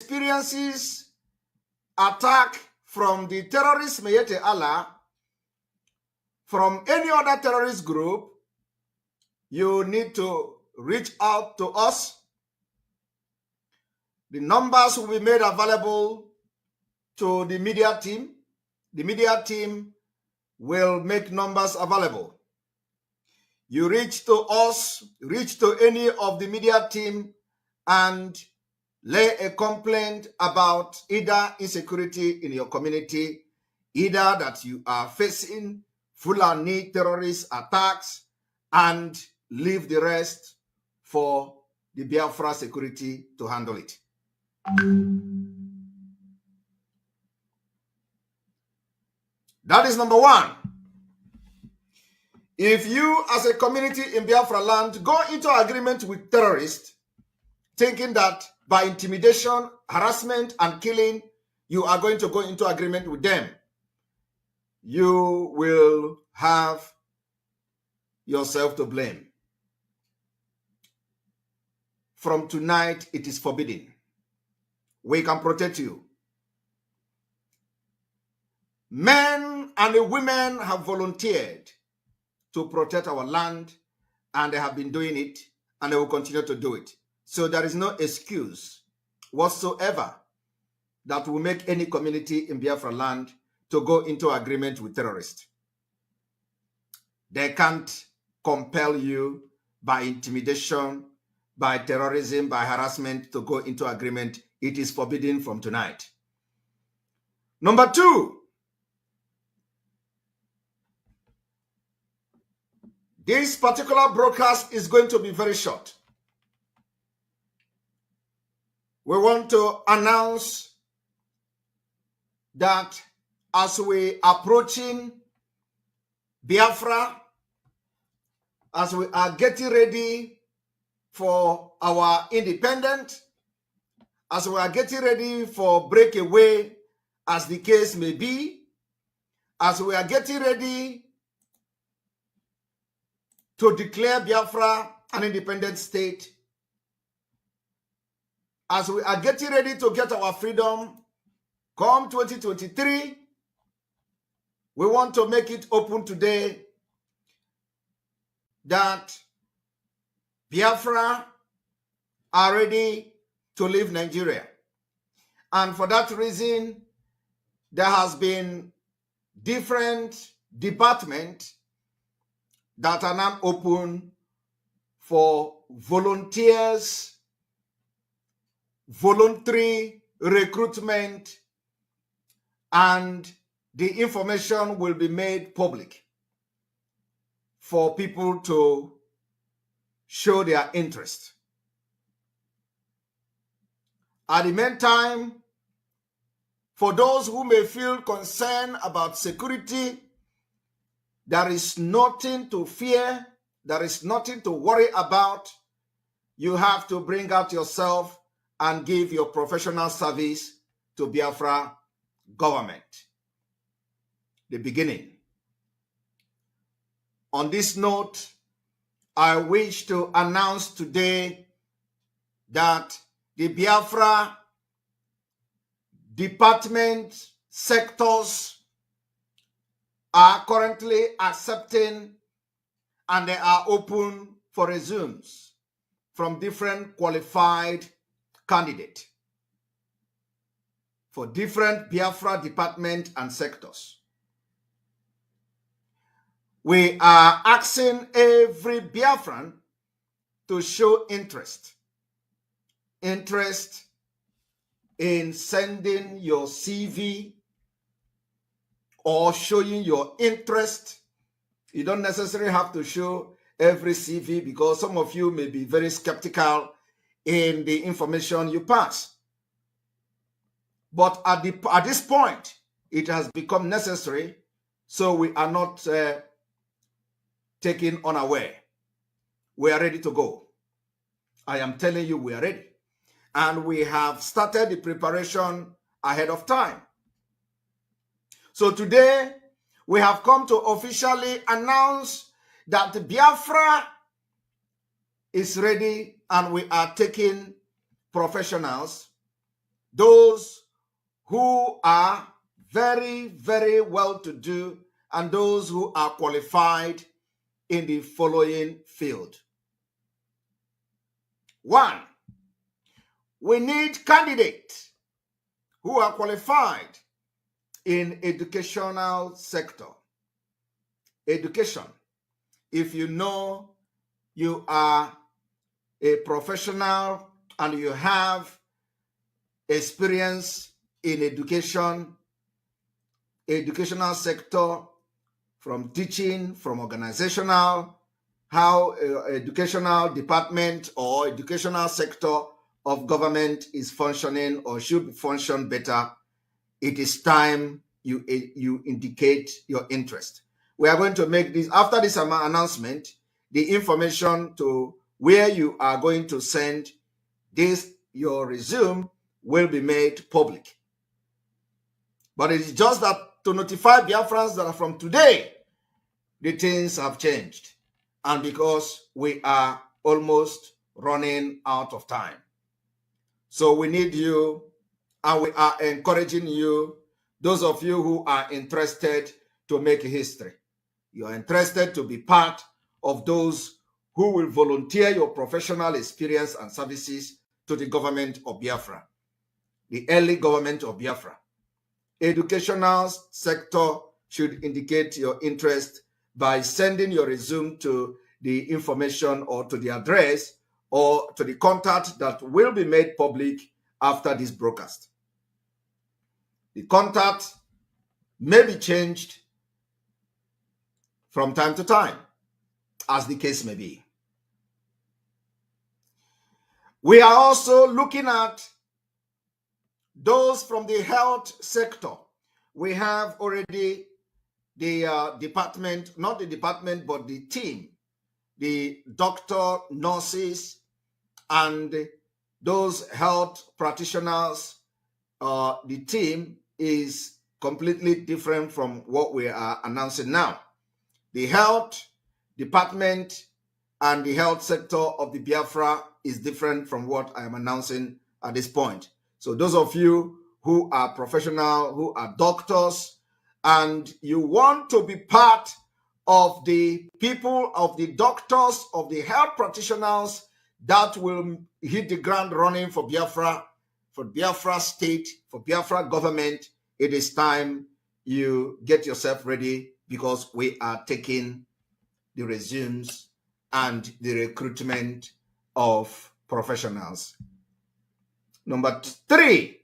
experiences attack from the terrorist Mayete Allah, from any other terrorist group, you need to reach out to us. The numbers will be made available to the media team. The media team will make numbers available. You reach to us, reach to any of the media team and lay a complaint about either insecurity in your community, either that you are facing Fulani terrorist attacks, and leave the rest for the Biafra security to handle it. That is number one. If you, as a community in Biafra land, go into agreement with terrorists, thinking that by intimidation, harassment, and killing, you are going to go into agreement with them, you will have yourself to blame. From tonight, it is forbidden. We can protect you. Men and women have volunteered to protect our land, and they have been doing it, and they will continue to do it. So there is no excuse whatsoever that will make any community in Biafra land to go into agreement with terrorists. They can't compel you by intimidation, by terrorism, by harassment to go into agreement. It is forbidden from tonight. Number two, this particular broadcast is going to be very short. We want to announce that as we are approaching Biafra, as we are getting ready for our independence, as we are getting ready for breakaway, as the case may be, as we are getting ready to declare Biafra an independent state, as we are getting ready to get our freedom come 2023, we want to make it open today that Biafra are ready to leave Nigeria. And for that reason, there has been different departments that are now open for volunteers, voluntary recruitment, and the information will be made public for people to show their interest. At the meantime, for those who may feel concerned about security, there is nothing to fear. There is nothing to worry about. You have to bring out yourself and give your professional service to Biafra government. The beginning. On this note, I wish to announce today that the Biafra department sectors are currently accepting and they are open for resumes from different qualified candidates for different Biafra department and sectors. We are asking every Biafran to show interest in sending your CV or showing your interest. You don't necessarily have to show every CV because some of you may be very skeptical in the information you pass. But at this point, it has become necessary, so we are not taken unaware. We are ready to go. I am telling you, we are ready. And we have started the preparation ahead of time. So today, we have come to officially announce that Biafra is ready and we are taking professionals those who are very, very well-to-do, and those who are qualified in the following field. 1, we need candidates who are qualified in educational sector. Education. If you know you are a professional and you have experience in educational sector, from teaching, from organizational, how educational department or educational sector of government is functioning or should function better, it is time you indicate your interest. We are going to make this, after this announcement, the information to where you are going to send this, your resume, will be made public. But it is just that to notify Biafrans that from today, the things have changed. And because we are almost running out of time. So we need you, and we are encouraging you, those of you who are interested to make history. You are interested to be part of those who will volunteer your professional experience and services to the government of Biafra, the early government of Biafra. Educational sector should indicate your interest by sending your resume to the information or to the address or to the contact that will be made public after this broadcast. The contact may be changed from time to time, as the case may be. We are also looking at those from the health sector. We have already the department, not the department, but the team, the doctor, nurses, and those health practitioners. The team is completely different from what we are announcing now. The health department and the health sector of the Biafra is different from what I am announcing at this point. So those of you who are professional, who are doctors, and you want to be part of the people, of the doctors, of the health practitioners that will hit the ground running for Biafra state, for Biafra government, it is time you get yourself ready, because we are taking the resumes and the recruitment of professionals. Number 3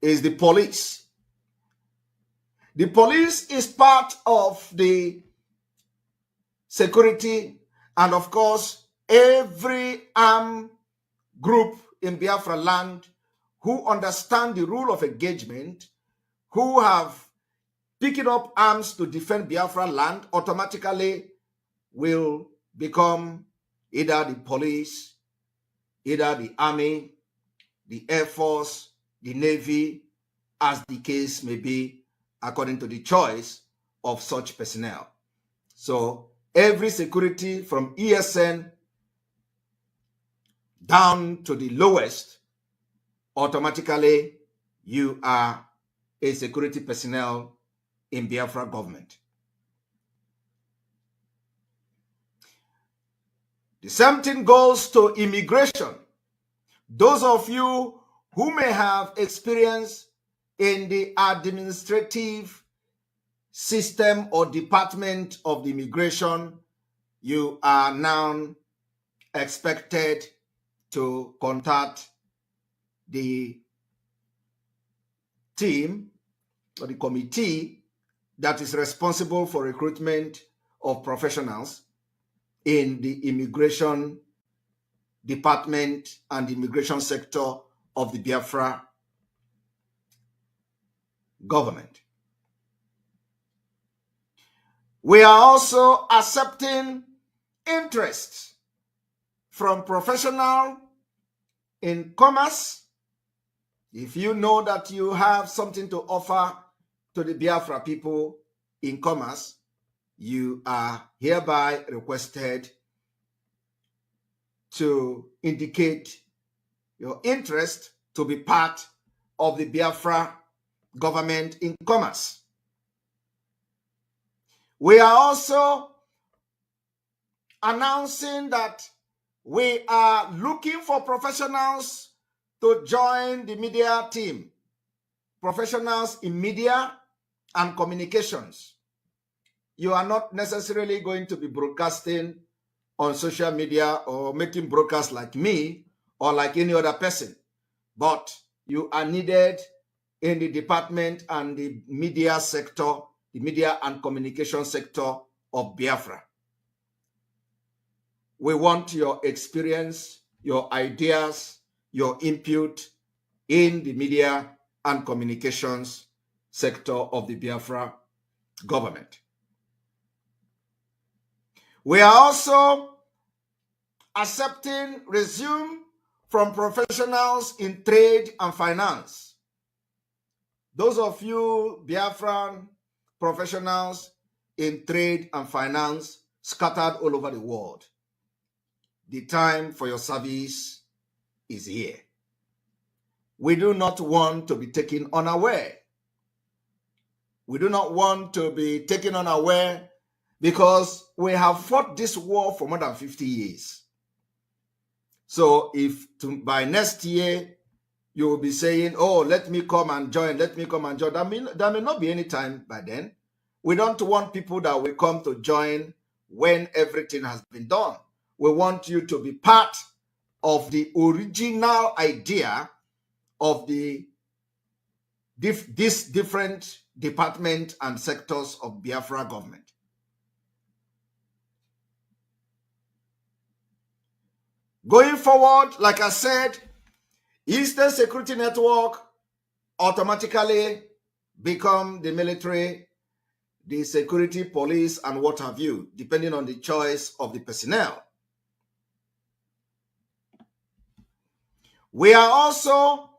is the police. The police is part of the security, and of course, every armed group in Biafra land who understand the rule of engagement, who have picked up arms to defend Biafra land, automatically will become either the police, either the army, the air force, the navy, as the case may be, according to the choice of such personnel. So every security from ESN down to the lowest, automatically you are a security personnel in Biafra government. The same thing goes to immigration. Those of you who may have experience in the administrative system or department of the immigration, you are now expected to contact the team or the committee that is responsible for recruitment of professionals in the immigration department and the immigration sector of the Biafra government. We are also accepting interest from professionals in commerce. If you know that you have something to offer to the Biafra people in commerce, you are hereby requested to indicate your interest to be part of the Biafra government in commerce. We are also announcing that we are looking for professionals to join the media team, professionals in media and communications. You are not necessarily going to be broadcasting on social media or making broadcasts like me or like any other person, but you are needed in the department and the media sector, the media and communication sector of Biafra. We want your experience, your ideas, your input in the media and communications sector of the Biafra government. We are also accepting resume from professionals in trade and finance. Those of you Biafran professionals in trade and finance scattered all over the world, the time for your service is here. We do not want to be taken unaware. We do not want to be taken unaware because we have fought this war for more than 50 years. So if by next year you will be saying, oh, let me come and join, that may not be any time by then. We don't want people that will come to join when everything has been done. We want you to be part of the original idea of these different departments and sectors of Biafra government. Going forward, like I said, Eastern Security Network automatically become the military, the security police, and what have you, depending on the choice of the personnel. We are also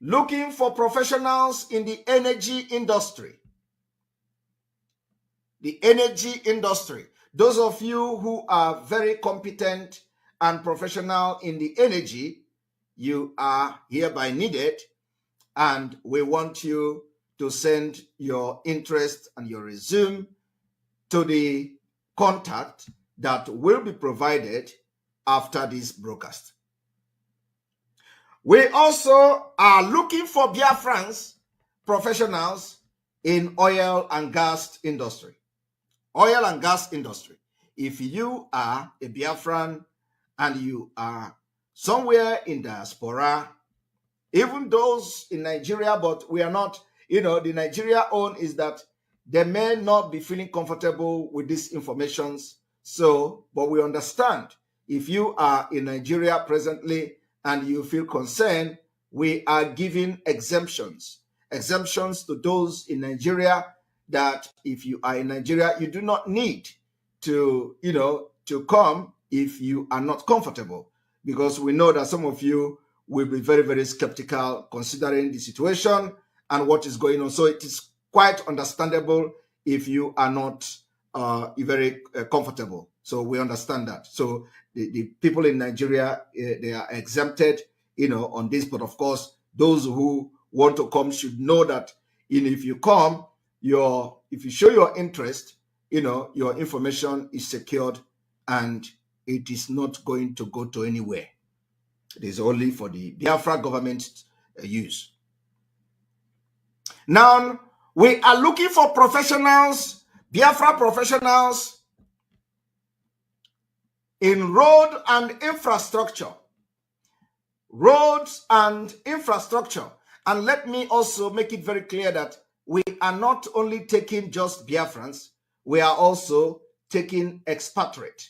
looking for professionals in the energy industry. The energy industry. Those of you who are very competent and professional in the energy, you are hereby needed, and we want you to send your interest and your resume to the contact that will be provided after this broadcast. We also are looking for Biafrans professionals in oil and gas industry. Oil and gas industry. If you are a Biafran and you are somewhere in diaspora, even those in Nigeria, but we are not, the Nigeria own is that they may not be feeling comfortable with these informations. So, but we understand if you are in Nigeria presently and you feel concerned, we are giving exemptions to those in Nigeria, that if you are in Nigeria, you do not need to, to come if you are not comfortable, because we know that some of you will be very, very skeptical considering the situation and what is going on. So it is quite understandable if you are not very comfortable. So we understand that. So the people in Nigeria, they are exempted, on this. But of course, those who want to come should know that, if you come, if you show your interest, your information is secured and it is not going to go to anywhere. It is only for the Biafra government use. Now, we are looking for professionals, Biafra professionals in road and infrastructure. Roads and infrastructure. And let me also make it very clear that we are not only taking just Biafrans, we are also taking expatriate.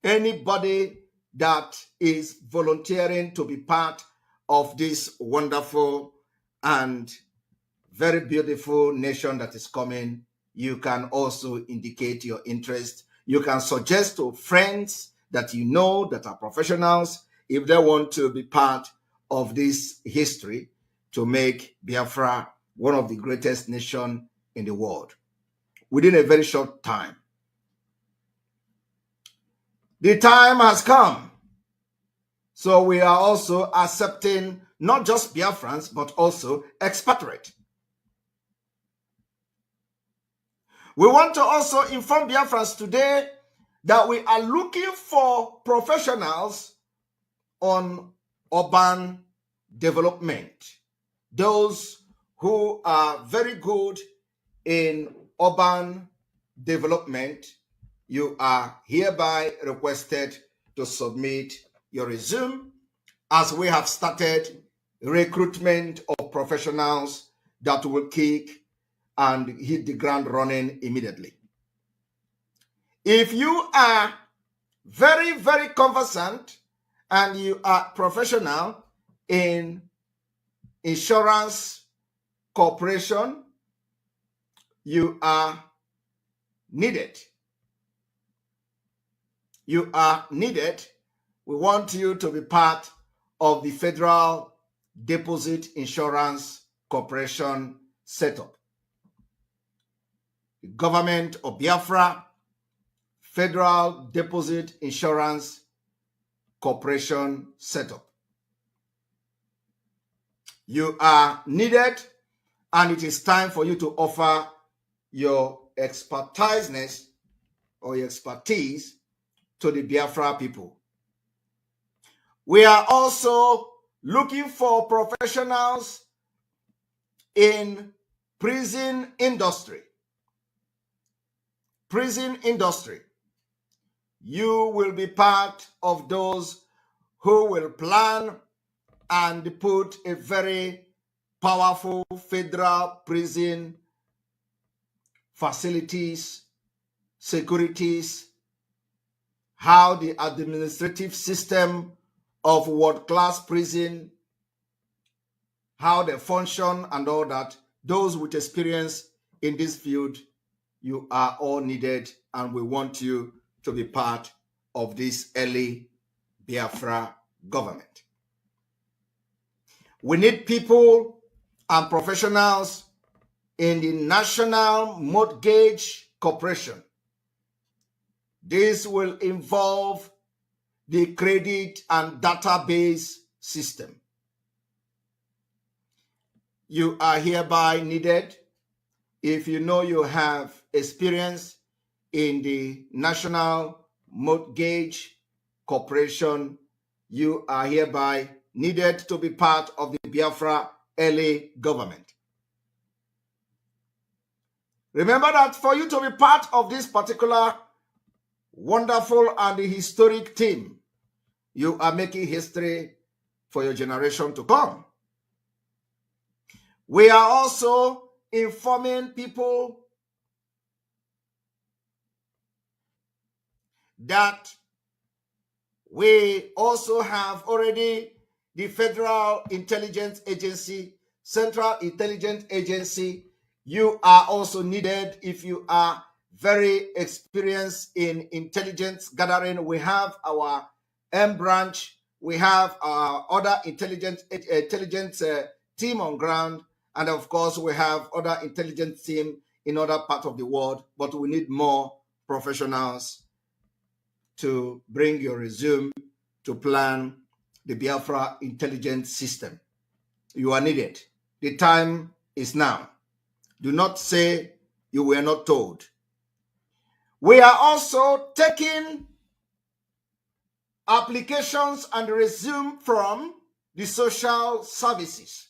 Anybody that is volunteering to be part of this wonderful and very beautiful nation that is coming, you can also indicate your interest. You can suggest to friends that you know that are professionals if they want to be part of this history to make Biafra one of the greatest nations in the world within a very short time. The time has come. So we are also accepting not just Biafrans, but also expatriate. We want to also inform Biafrans today that we are looking for professionals on urban development. Those who are very good in urban development, you are hereby requested to submit your resume, as we have started recruitment of professionals that will kick and hit the ground running immediately. If you are very, very conversant and you are professional in insurance corporation, you are needed. You are needed. We want you to be part of the Federal Deposit Insurance Corporation setup. The government of Biafra, Federal Deposit Insurance Corporation setup. You are needed, and it is time for you to offer your expertise or your expertise to the Biafra people. We are also looking for professionals in prison industry. Prison industry. You will be part of those who will plan and put a very powerful federal prison facilities, securities, how the administrative system of world-class prison, how they function and all that. Those with experience in this field, you are all needed, and we want you to be part of this early Biafra government. We need people and professionals in the National Mortgage Corporation. This will involve the credit and database system. You are hereby needed. If you know you have experience in the National Mortgage Corporation, you are hereby needed to be part of the Biafra early government. Remember that for you to be part of this particular wonderful and historic team, you are making history for your generation to come. We are also informing people that we also have already the Federal Intelligence Agency, Central Intelligence Agency. You are also needed if you are very experienced in intelligence gathering. We have our M branch, we have our other intelligence team on ground, and of course we have other intelligence team in other parts of the world, but we need more professionals to bring your resume to plan the Biafra intelligence system. You are needed. The time is now. Do not say you were not told. We are also taking applications and resume from the social services.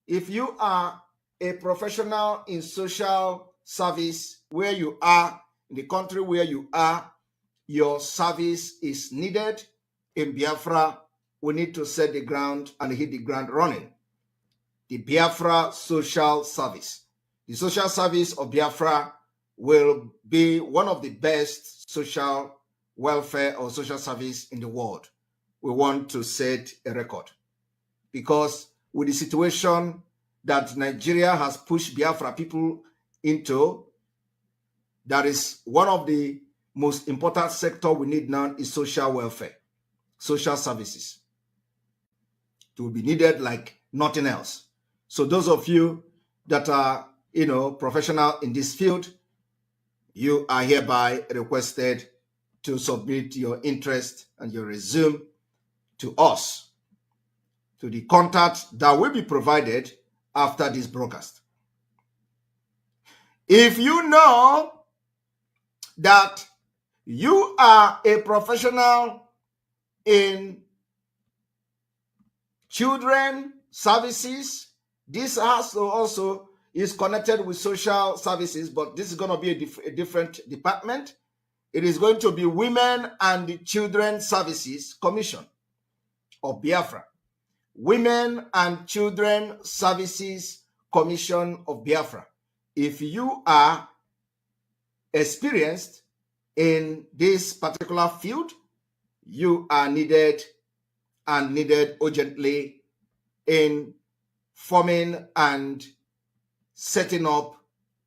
If you are a professional in social service where you are, in the country where you are, your service is needed. In Biafra, we need to set the ground and hit the ground running. The Biafra Social Service. The social service of Biafra will be one of the best social welfare or social service in the world. We want to set a record, because with the situation that Nigeria has pushed Biafra people into, that is one of the most important sector we need now is social welfare, social services. It will be needed like nothing else. So those of you that are, professional in this field, you are hereby requested to submit your interest and your resume to us. to the contact that will be provided after this broadcast. If you know that you are a professional in children services, this also is connected with social services, but this is going to be a different department. It is going to be Women and Children Services Commission of Biafra. Women and Children Services Commission of Biafra. If you are experienced in this particular field, you are needed and needed urgently in forming and setting up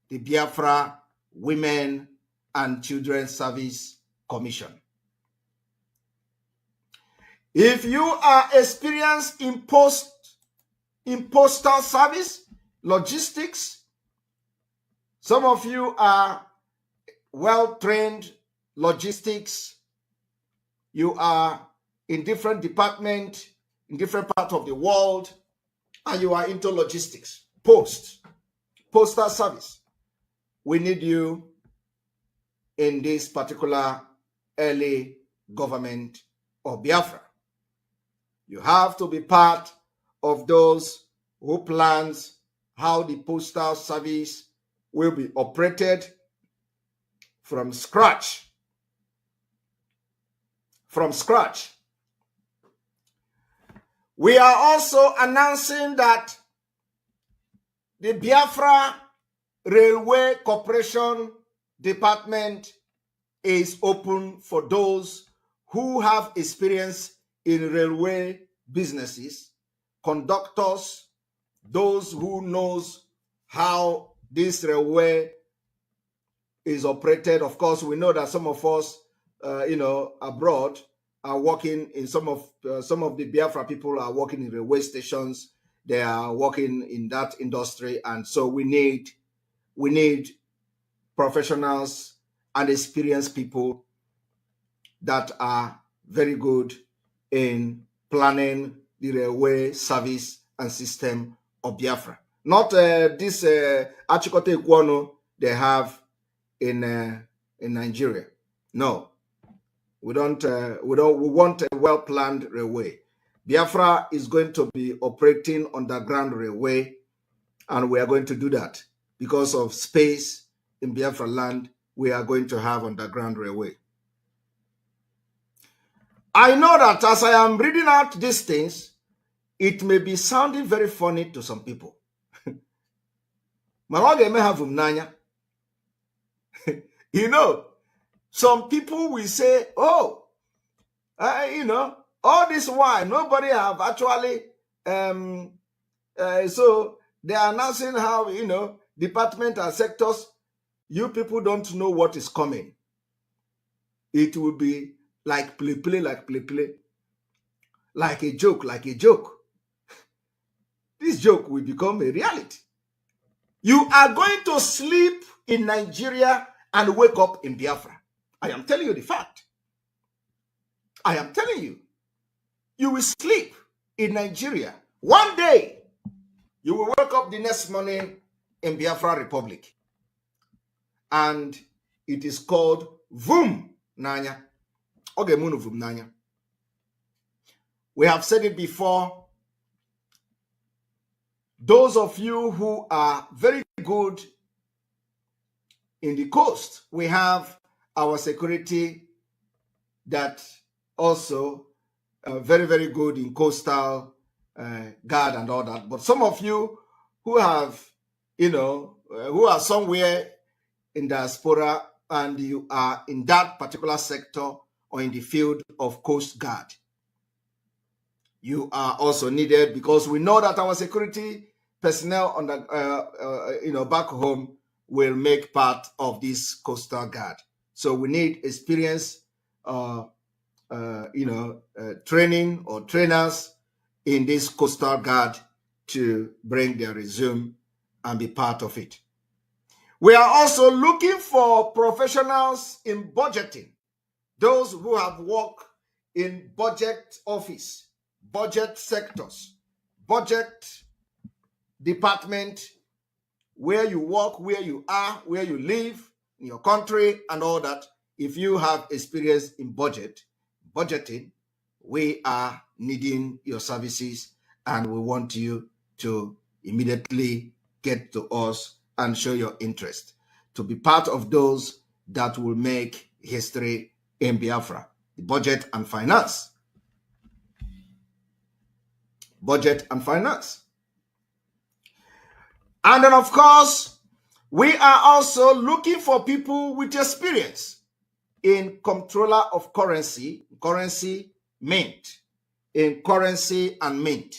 the Biafra Women and Children Service Commission. If you are experienced in postal service, logistics, some of you are well-trained logistics, you are in different departments, in different parts of the world, and you are into logistics, postal service. We need you in this particular early government of Biafra. You have to be part of those who plans how the postal service will be operated from scratch. From scratch. We are also announcing that the Biafra Railway Corporation Department is open for those who have experience in railway businesses, conductors, those who knows how this railway is operated. Of course, we know that some of us, abroad are working in some of the Biafra people are working in railway stations. They are working in that industry, and so we need professionals and experienced people that are very good in planning the railway service and system of Biafra. Not this Achikote Ikwono they have in Nigeria. No, we don't. We want a well-planned railway. Biafra is going to be operating underground railway, and we are going to do that because of space in Biafra land. We are going to have underground railway. I know that as I am reading out these things, it may be sounding very funny to some people. You know, some people will say, oh, all this while, nobody have actually, so they are announcing how, department and sectors, you people don't know what is coming. It will be like play, like a joke. This joke will become a reality. You are going to sleep in Nigeria and wake up in Biafra. I am telling you the fact. I am telling you. You will sleep in Nigeria. One day, you will wake up the next morning in Biafra Republic. And it is called Vum Nanya. Ogemunu Vum Nanya. We have said it before. Those of you who are very good in the coast, we have our security that also very, very good in coastal guard and all that. But some of you who have, who are somewhere in diaspora and you are in that particular sector or in the field of coast guard, you are also needed because we know that our security personnel on the, back home will make part of this coastal guard. So we need experience, training or trainers in this coastal guard to bring their resume and be part of it. We are also looking for professionals in budgeting, those who have worked in budget office, budget sectors, budget department, where you work, where you are, where you live, in your country, and all that. If you have experience in budgeting, we are needing your services, and we want you to immediately get to us and show your interest to be part of those that will make history in Biafra. Budget and finance. Budget and finance. And then, of course, we are also looking for people with experience in controller of currency, mint, in currency and mint.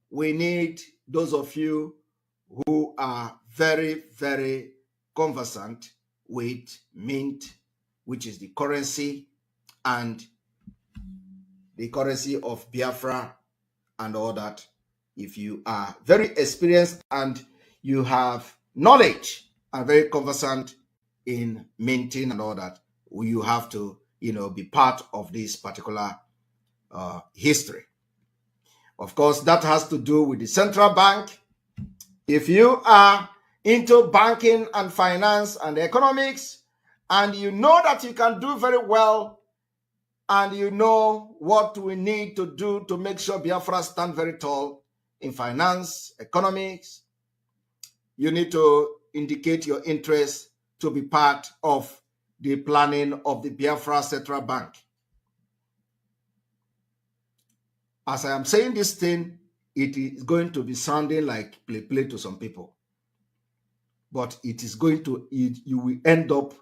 We need those of you who are very, very conversant with mint, which is the currency, and the currency of Biafra and all that. If you are very experienced and you have knowledge and very conversant in minting and all that, you have to, be part of this particular history. Of course, that has to do with the central bank. If you are into banking and finance and economics, and you know that you can do very well, and you know what we need to do to make sure Biafra stand very tall in finance, economics, you need to indicate your interest to be part of the planning of the Biafra Central Bank. As I am saying this thing, it is going to be sounding like play to some people. But it is going to, you will end up,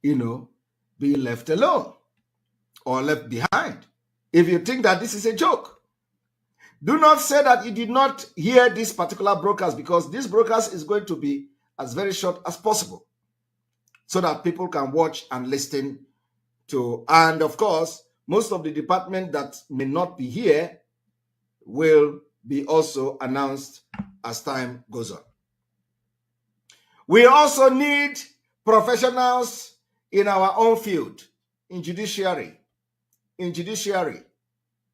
being left alone or left behind if you think that this is a joke. Do not say that you did not hear this particular broadcast, because this broadcast is going to be as very short as possible so that people can watch and listen to. And of course, most of the department that may not be here will be also announced as time goes on. We also need professionals in our own field, in judiciary,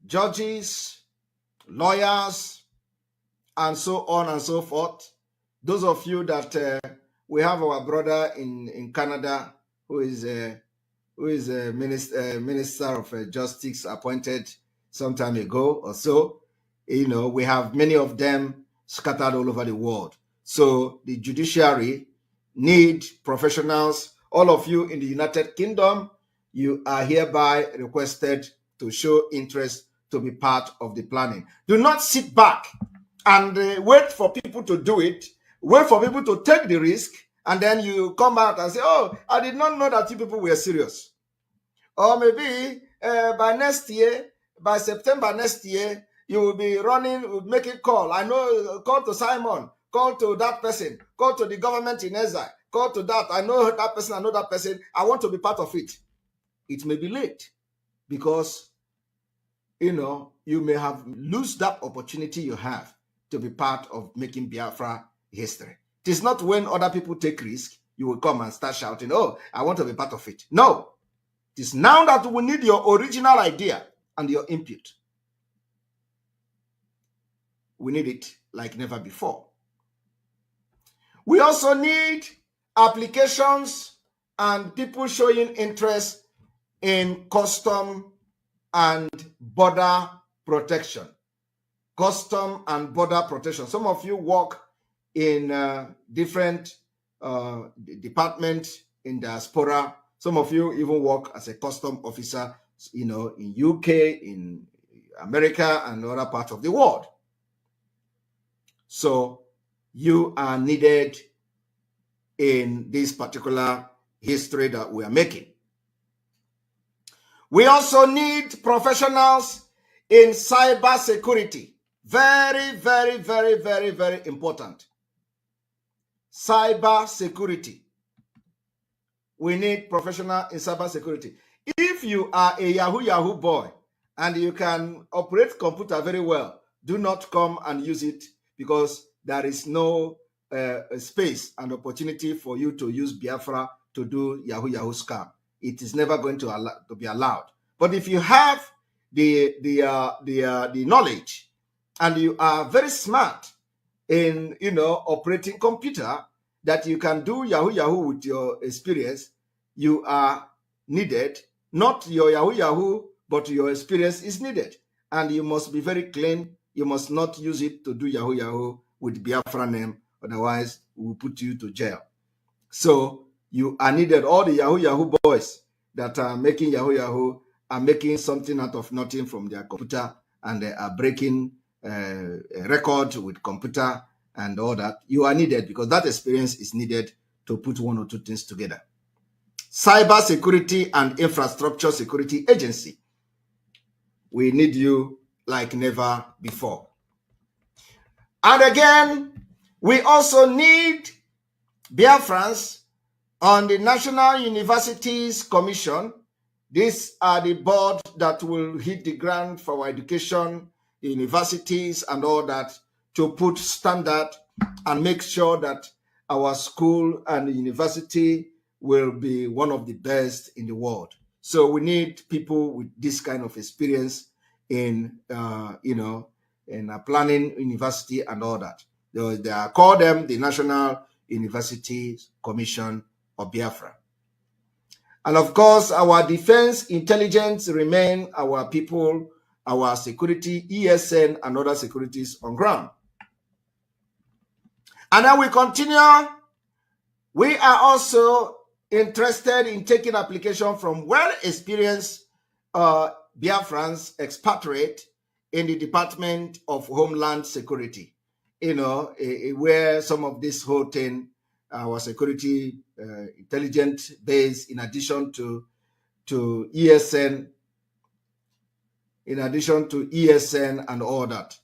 judges, lawyers, and so on and so forth. Those of you that we have our brother in Canada who is a minister of justice appointed some time ago or so. We have many of them scattered all over the world. So the judiciary need professionals. All of you in the United Kingdom, you are hereby requested to show interest to be part of the planning. Do not sit back and wait for people to do it. Wait for people to take the risk, and then you come out and say, oh, I did not know that you people were serious. Or maybe by next year, by September next year, you will be running, making call. I know, call to Simon, call to that person, call to the government in exile, call to that. I know that person, I know that person. I want to be part of it. It may be late because, you may have lose that opportunity you have to be part of making Biafra history. It is not when other people take risk, you will come and start shouting, oh, I want to be part of it. No. It is now that we need your original idea and your input. We need it like never before. We also need applications and people showing interest in custom and border protection. Custom and border protection. Some of you work in different departments in diaspora. Some of you even work as a custom officer, in UK, in America, and other parts of the world. So you are needed in this particular history that we are making. We also need professionals in cyber security. Very, very, very, very, very important. Cyber security. We need professionals in cyber security. If you are a Yahoo boy and you can operate computer very well, do not come and use it, because there is no space and opportunity for you to use Biafra to do Yahoo scam. It is never going to be allowed. But if you have the knowledge and you are very smart in, operating computer, that you can do Yahoo Yahoo with your experience, you are needed. Not your Yahoo Yahoo, but your experience is needed. And you must be very clean. You must not use it to do Yahoo Yahoo with Biafra name. Otherwise, we will put you to jail. So you are needed. All the Yahoo Yahoo boys that are making Yahoo Yahoo are making something out of nothing from their computer, and they are breaking a record with computer and all that. You are needed, because that experience is needed to put one or two things together. Cyber Security and Infrastructure Security Agency. We need you like never before. And again, we also need Biafrans on the National Universities Commission. These are the board that will hit the ground for our education, the universities and all that, to put standard and make sure that our school and the university will be one of the best in the world. So we need people with this kind of experience in, in planning university and all that. They are call them the National Universities Commission of Biafra. And of course, our defense intelligence remain our people, our security, ESN, and other securities on ground. And then we continue. We are also interested in taking application from well-experienced Biafrans, expatriate in the Department of Homeland Security. Where some of this whole thing, our security intelligence base, in addition to ESN, and all that.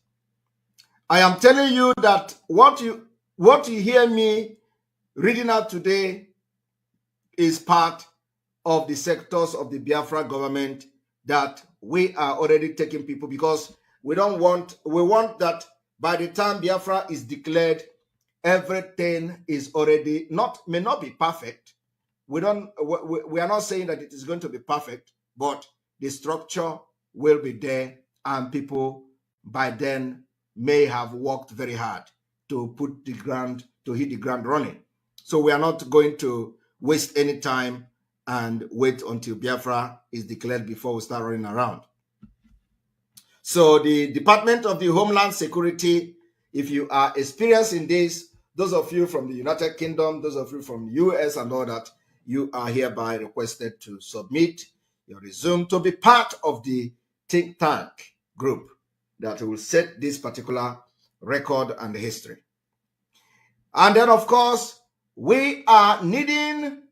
I am telling you that what you hear me reading out today is part of the sectors of the Biafra government that we are already taking people, because we want that by the time Biafra is declared, everything is already may not be perfect. We are not saying that it is going to be perfect, but the structure will be there, and people by then may have worked very hard to hit the ground running. So we are not going to waste any time and wait until Biafra is declared before we start running around. So the Department of the Homeland Security, if you are experienced in this, those of you from the United Kingdom, those of you from the US and all that, you are hereby requested to submit your resume to be part of the think tank group that will set this particular record and history. And then, of course, we are needing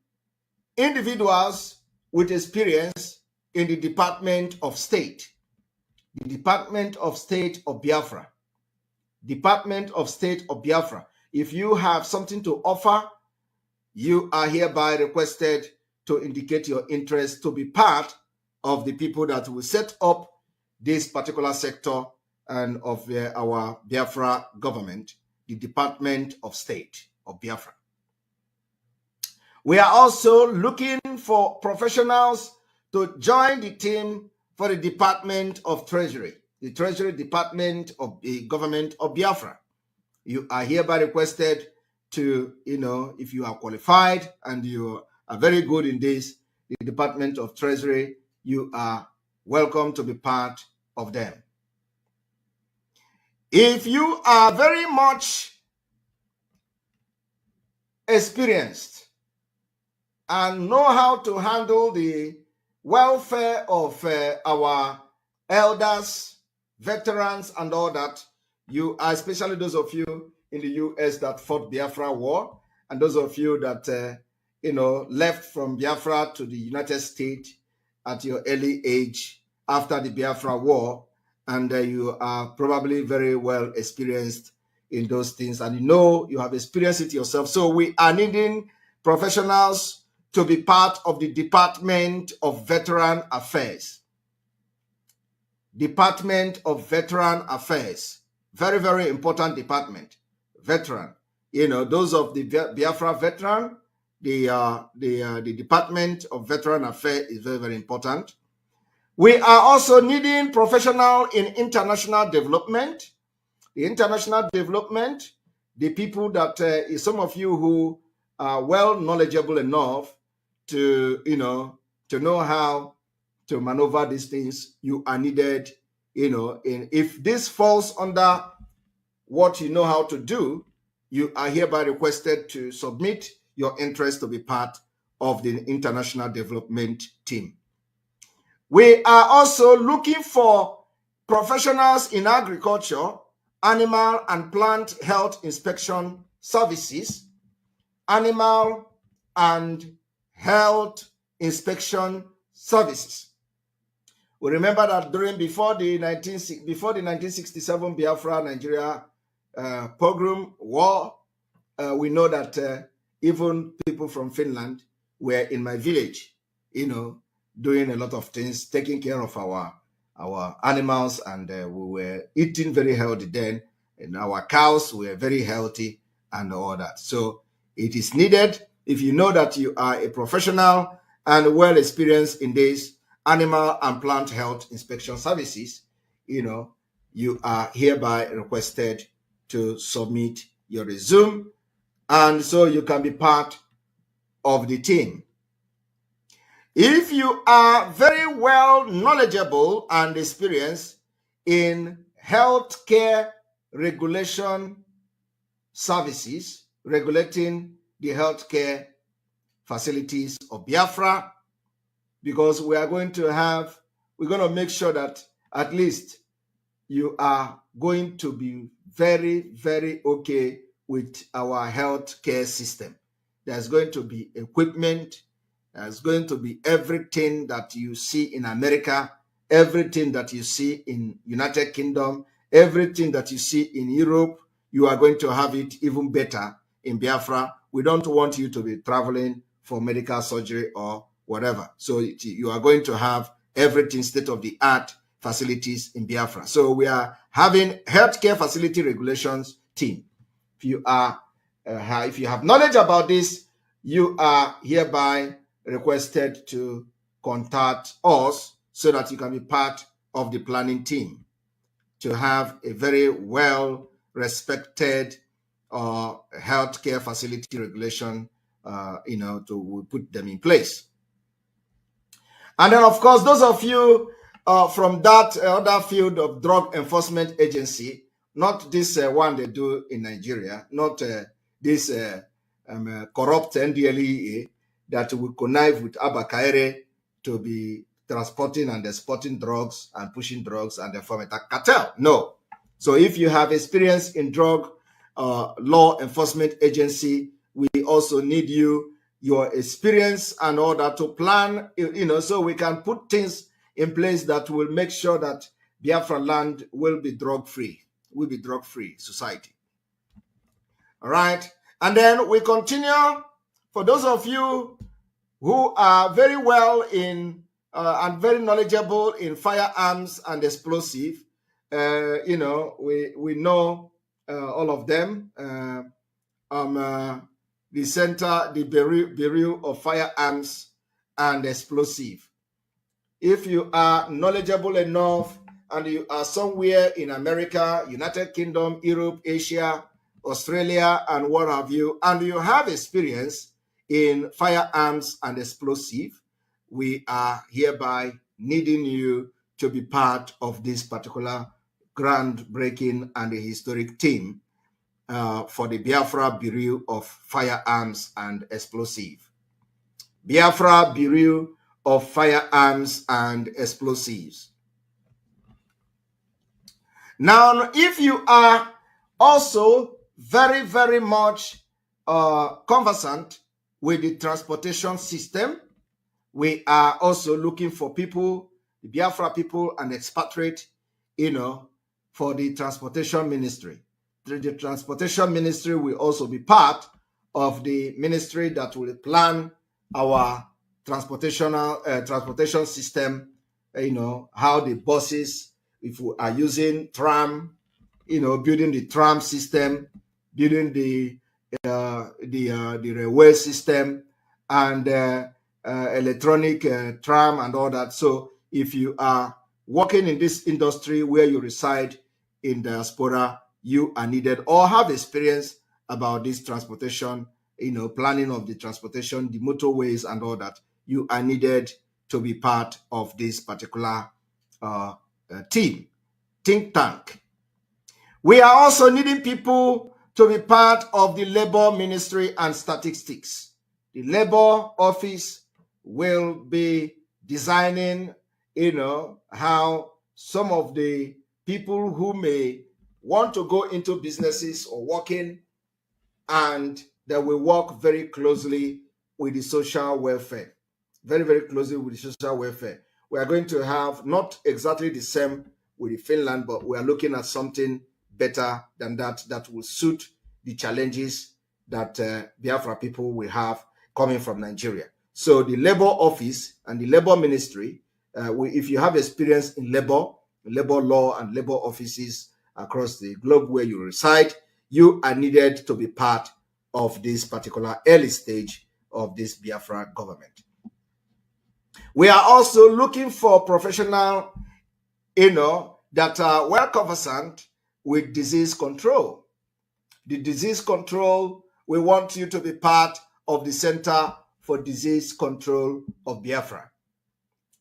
individuals with experience in the Department of State. The Department of State of Biafra. Department of State of Biafra. If you have something to offer, you are hereby requested to indicate your interest to be part of the people that will set up this particular sector and of our Biafra government, the Department of State of Biafra. We are also looking for professionals to join the team for the Department of Treasury, the Treasury Department of the Government of Biafra. You are hereby requested to, if you are qualified and you are very good in this, the Department of Treasury, you are welcome to be part of them. If you are very much experienced and know how to handle the welfare of our elders, veterans, and all that, you are, especially those of you in the US that fought Biafra War, and those of you that, left from Biafra to the United States at your early age after the Biafra War, and you are probably very well experienced in those things, and you have experienced it yourself. So we are needing professionals to be part of the Department of Veteran Affairs. Department of Veteran Affairs. Very, very important department. Veteran. Those of the Biafra veteran, the Department of Veteran Affairs is very, very important. We are also needing professional in international development. The international development, the people that some of you who are well knowledgeable enough to, to know how to maneuver these things, you are needed, in if this falls under what you know how to do, you are hereby requested to submit your interest to be part of the international development team. We are also looking for professionals in agriculture, animal and plant health inspection services, animal and health inspection services. We remember that before the 1967 Biafra Nigeria pogrom war, we know that even people from Finland were in my village, doing a lot of things, taking care of our animals, and we were eating very healthy then, and our cows were very healthy and all that. So it is needed, if you know that you are a professional and well experienced in this animal and plant health inspection services, you are hereby requested to submit your resume, and so you can be part of the team. If you are very well knowledgeable and experienced in healthcare regulation services, regulating the healthcare facilities of Biafra, because we're going to make sure that at least you are going to be very, very okay with our healthcare system. There's going to be equipment. There's going to be everything that you see in America, everything that you see in United Kingdom, everything that you see in Europe. You are going to have it even better in Biafra. We don't want you to be traveling for medical surgery or whatever. So you are going to have everything state-of-the-art facilities in Biafra. So we are having healthcare facility regulations team. If you have knowledge about this, you are hereby requested to contact us so that you can be part of the planning team to have a very well respected healthcare facility regulation, to put them in place. And then, of course, those of you from that other field of drug enforcement agency, not this one they do in Nigeria, not this corrupt NDLEA that will connive with Abba Kaire to be transporting and exporting drugs and pushing drugs and they form a cartel. No. So if you have experience in drug law enforcement agency, we also need your experience and order to plan, so we can put things in place that will make sure that Biafra land will be drug-free society. All right. And then we continue. For those of you who are very well in and very knowledgeable in firearms and explosive, we know all of them. The Center, the Bureau of Firearms and Explosive. If you are knowledgeable enough and you are somewhere in America, United Kingdom, Europe, Asia, Australia, and what have you, and you have experience in firearms and explosive, we are hereby needing you to be part of this particular groundbreaking and historic team for the Biafra Bureau of Firearms and Explosive. Biafra Bureau of Firearms and Explosives. Now, if you are also very, very much conversant with the transportation system, we are also looking for people, the Biafra people and expatriate, for the transportation ministry. The transportation ministry will also be part of the ministry that will plan our transportation system, how the buses, if we are using tram, building the tram system, building the railway system, and electronic tram and all that. So if you are working in this industry where you reside in diaspora, you are needed or have experience about this transportation, planning of the transportation, the motorways and all that, you are needed to be part of this particular think tank. We are also needing people to be part of the Labor Ministry and Statistics. The Labor Office will be designing, how some of the people who may want to go into businesses or working, and they will work very closely with the social welfare. Very, very closely with the social welfare. We are going to have not exactly the same with Finland, but we are looking at something better than that will suit the challenges that Biafra people will have coming from Nigeria. So the Labor Office and the Labor Ministry, if you have experience in labor law and labor offices across the globe where you reside, you are needed to be part of this particular early stage of this Biafra government. We are also looking for professionals, that are well conversant with disease control. The disease control, we want you to be part of the Center for Disease Control of Biafra.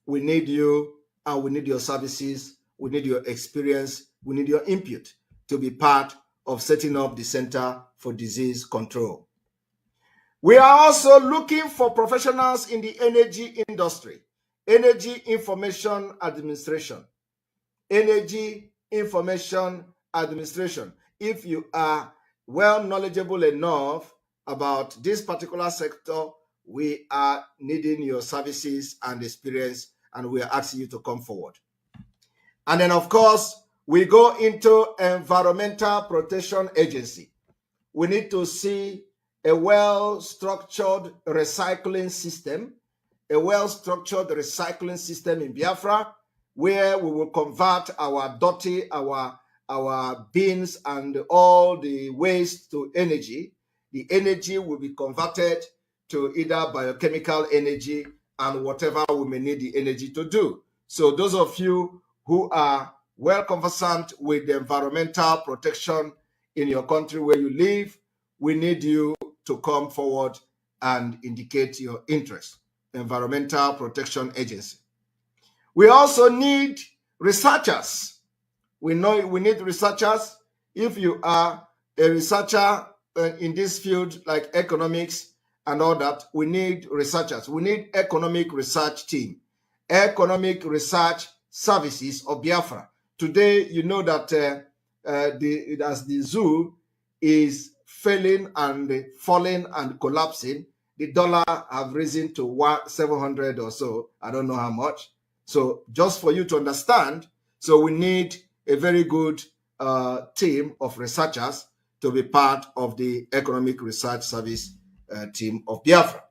We need you, and we need your services, we need your experience, we need your input to be part of setting up the Center for Disease Control. We are also looking for professionals in the energy industry, energy information administration, energy information administration. If you are well knowledgeable enough about this particular sector, we are needing your services and experience, and we are asking you to come forward. And then, of course, we go into Environmental Protection Agency. We need to see a well-structured recycling system, in Biafra, where we will convert our dirty, our bins and all the waste to energy. The energy will be converted to either biochemical energy and whatever we may need the energy to do. So those of you who are well conversant with the environmental protection in your country where you live, we need you to come forward and indicate your interest. Environmental Protection Agency. We also need researchers. We need researchers. If you are a researcher in this field like economics and all that, we need researchers. We need economic research team, economic research services of Biafra. Today, you know that as the zoo is failing and falling and collapsing, the dollar have risen to 700 or so. I don't know how much. So just for you to understand, so we need a very good team of researchers to be part of the Economic Research Service team of Biafra.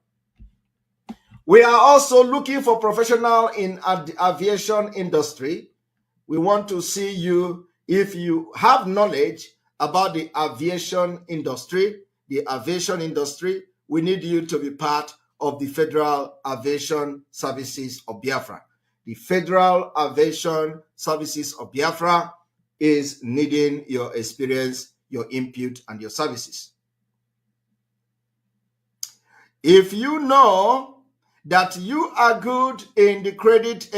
We are also looking for professionals in the aviation industry. We want to see you, if you have knowledge about the aviation industry, we need you to be part of the Federal Aviation Services of Biafra. The Federal Aviation Services of Biafra is needing your experience, your input, and your services. If you know that you are good in the credit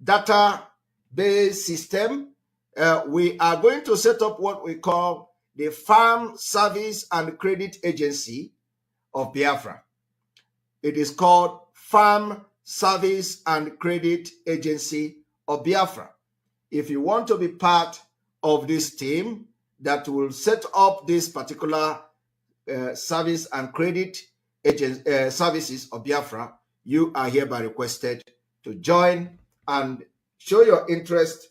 database system, we are going to set up what we call the Farm Service and Credit Agency of Biafra. It is called Farm Service and Credit Agency of Biafra. If you want to be part of this team that will set up this particular service and credit services of Biafra, you are hereby requested to join and show your interest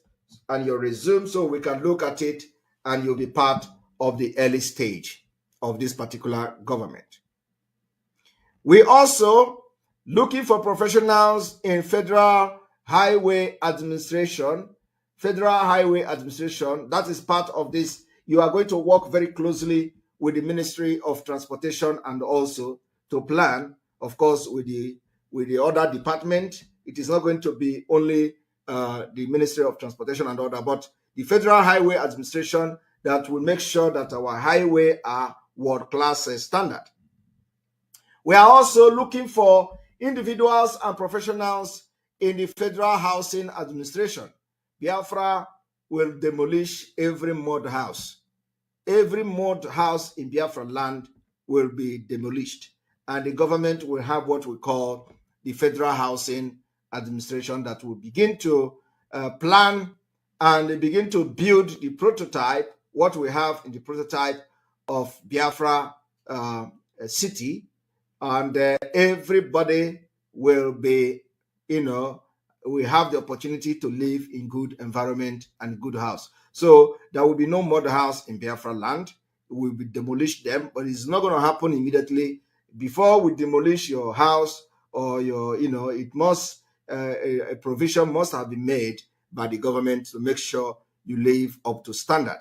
and your resume so we can look at it, and you'll be part of the early stage of this particular government. We also looking for professionals in Federal Highway Administration. Federal Highway Administration, that is part of this. You are going to work very closely with the Ministry of Transportation and also to plan, of course, with the other department. It is not going to be only the Ministry of Transportation and other, but the Federal Highway Administration that will make sure that our highway are world-class standard. We are also looking for individuals and professionals in the Federal Housing Administration. Biafra will demolish every mud house. Every mud house in Biafra land will be demolished, and the government will have what we call the Federal Housing Administration that will begin to plan and begin to build the prototype, what we have in the prototype of Biafra city, and everybody will be, we have the opportunity to live in good environment and good house. So there will be no mud house in Biafra land. We will demolish them, but it's not going to happen immediately. Before we demolish your house or your, it must, a provision must have been made by the government to make sure you live up to standard.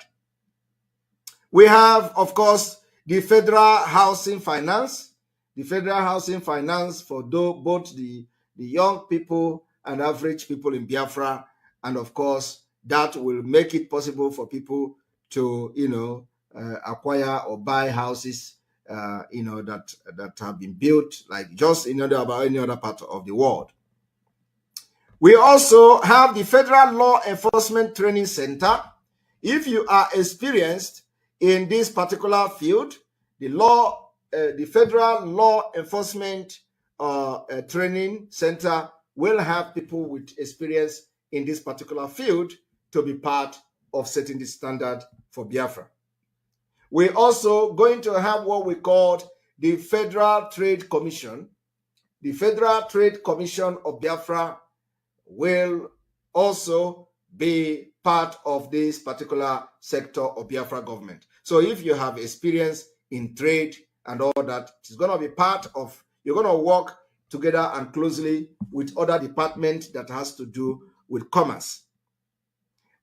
We have, of course, the Federal Housing Finance. The Federal Housing Finance for both the young people and average people in Biafra. And of course, that will make it possible for people to, acquire or buy houses, that have been built like just about any other part of the world. We also have the Federal Law Enforcement Training Center. If you are experienced in this particular field, the Federal Law Enforcement Training Center will have people with experience in this particular field to be part of setting the standard for Biafra. We're also going to have what we call the Federal Trade Commission. The Federal Trade Commission of Biafra will also be part of this particular sector of Biafra government. So if you have experience in trade and all that, it's going to be part of, you're going to work together and closely with other departments that has to do with commerce.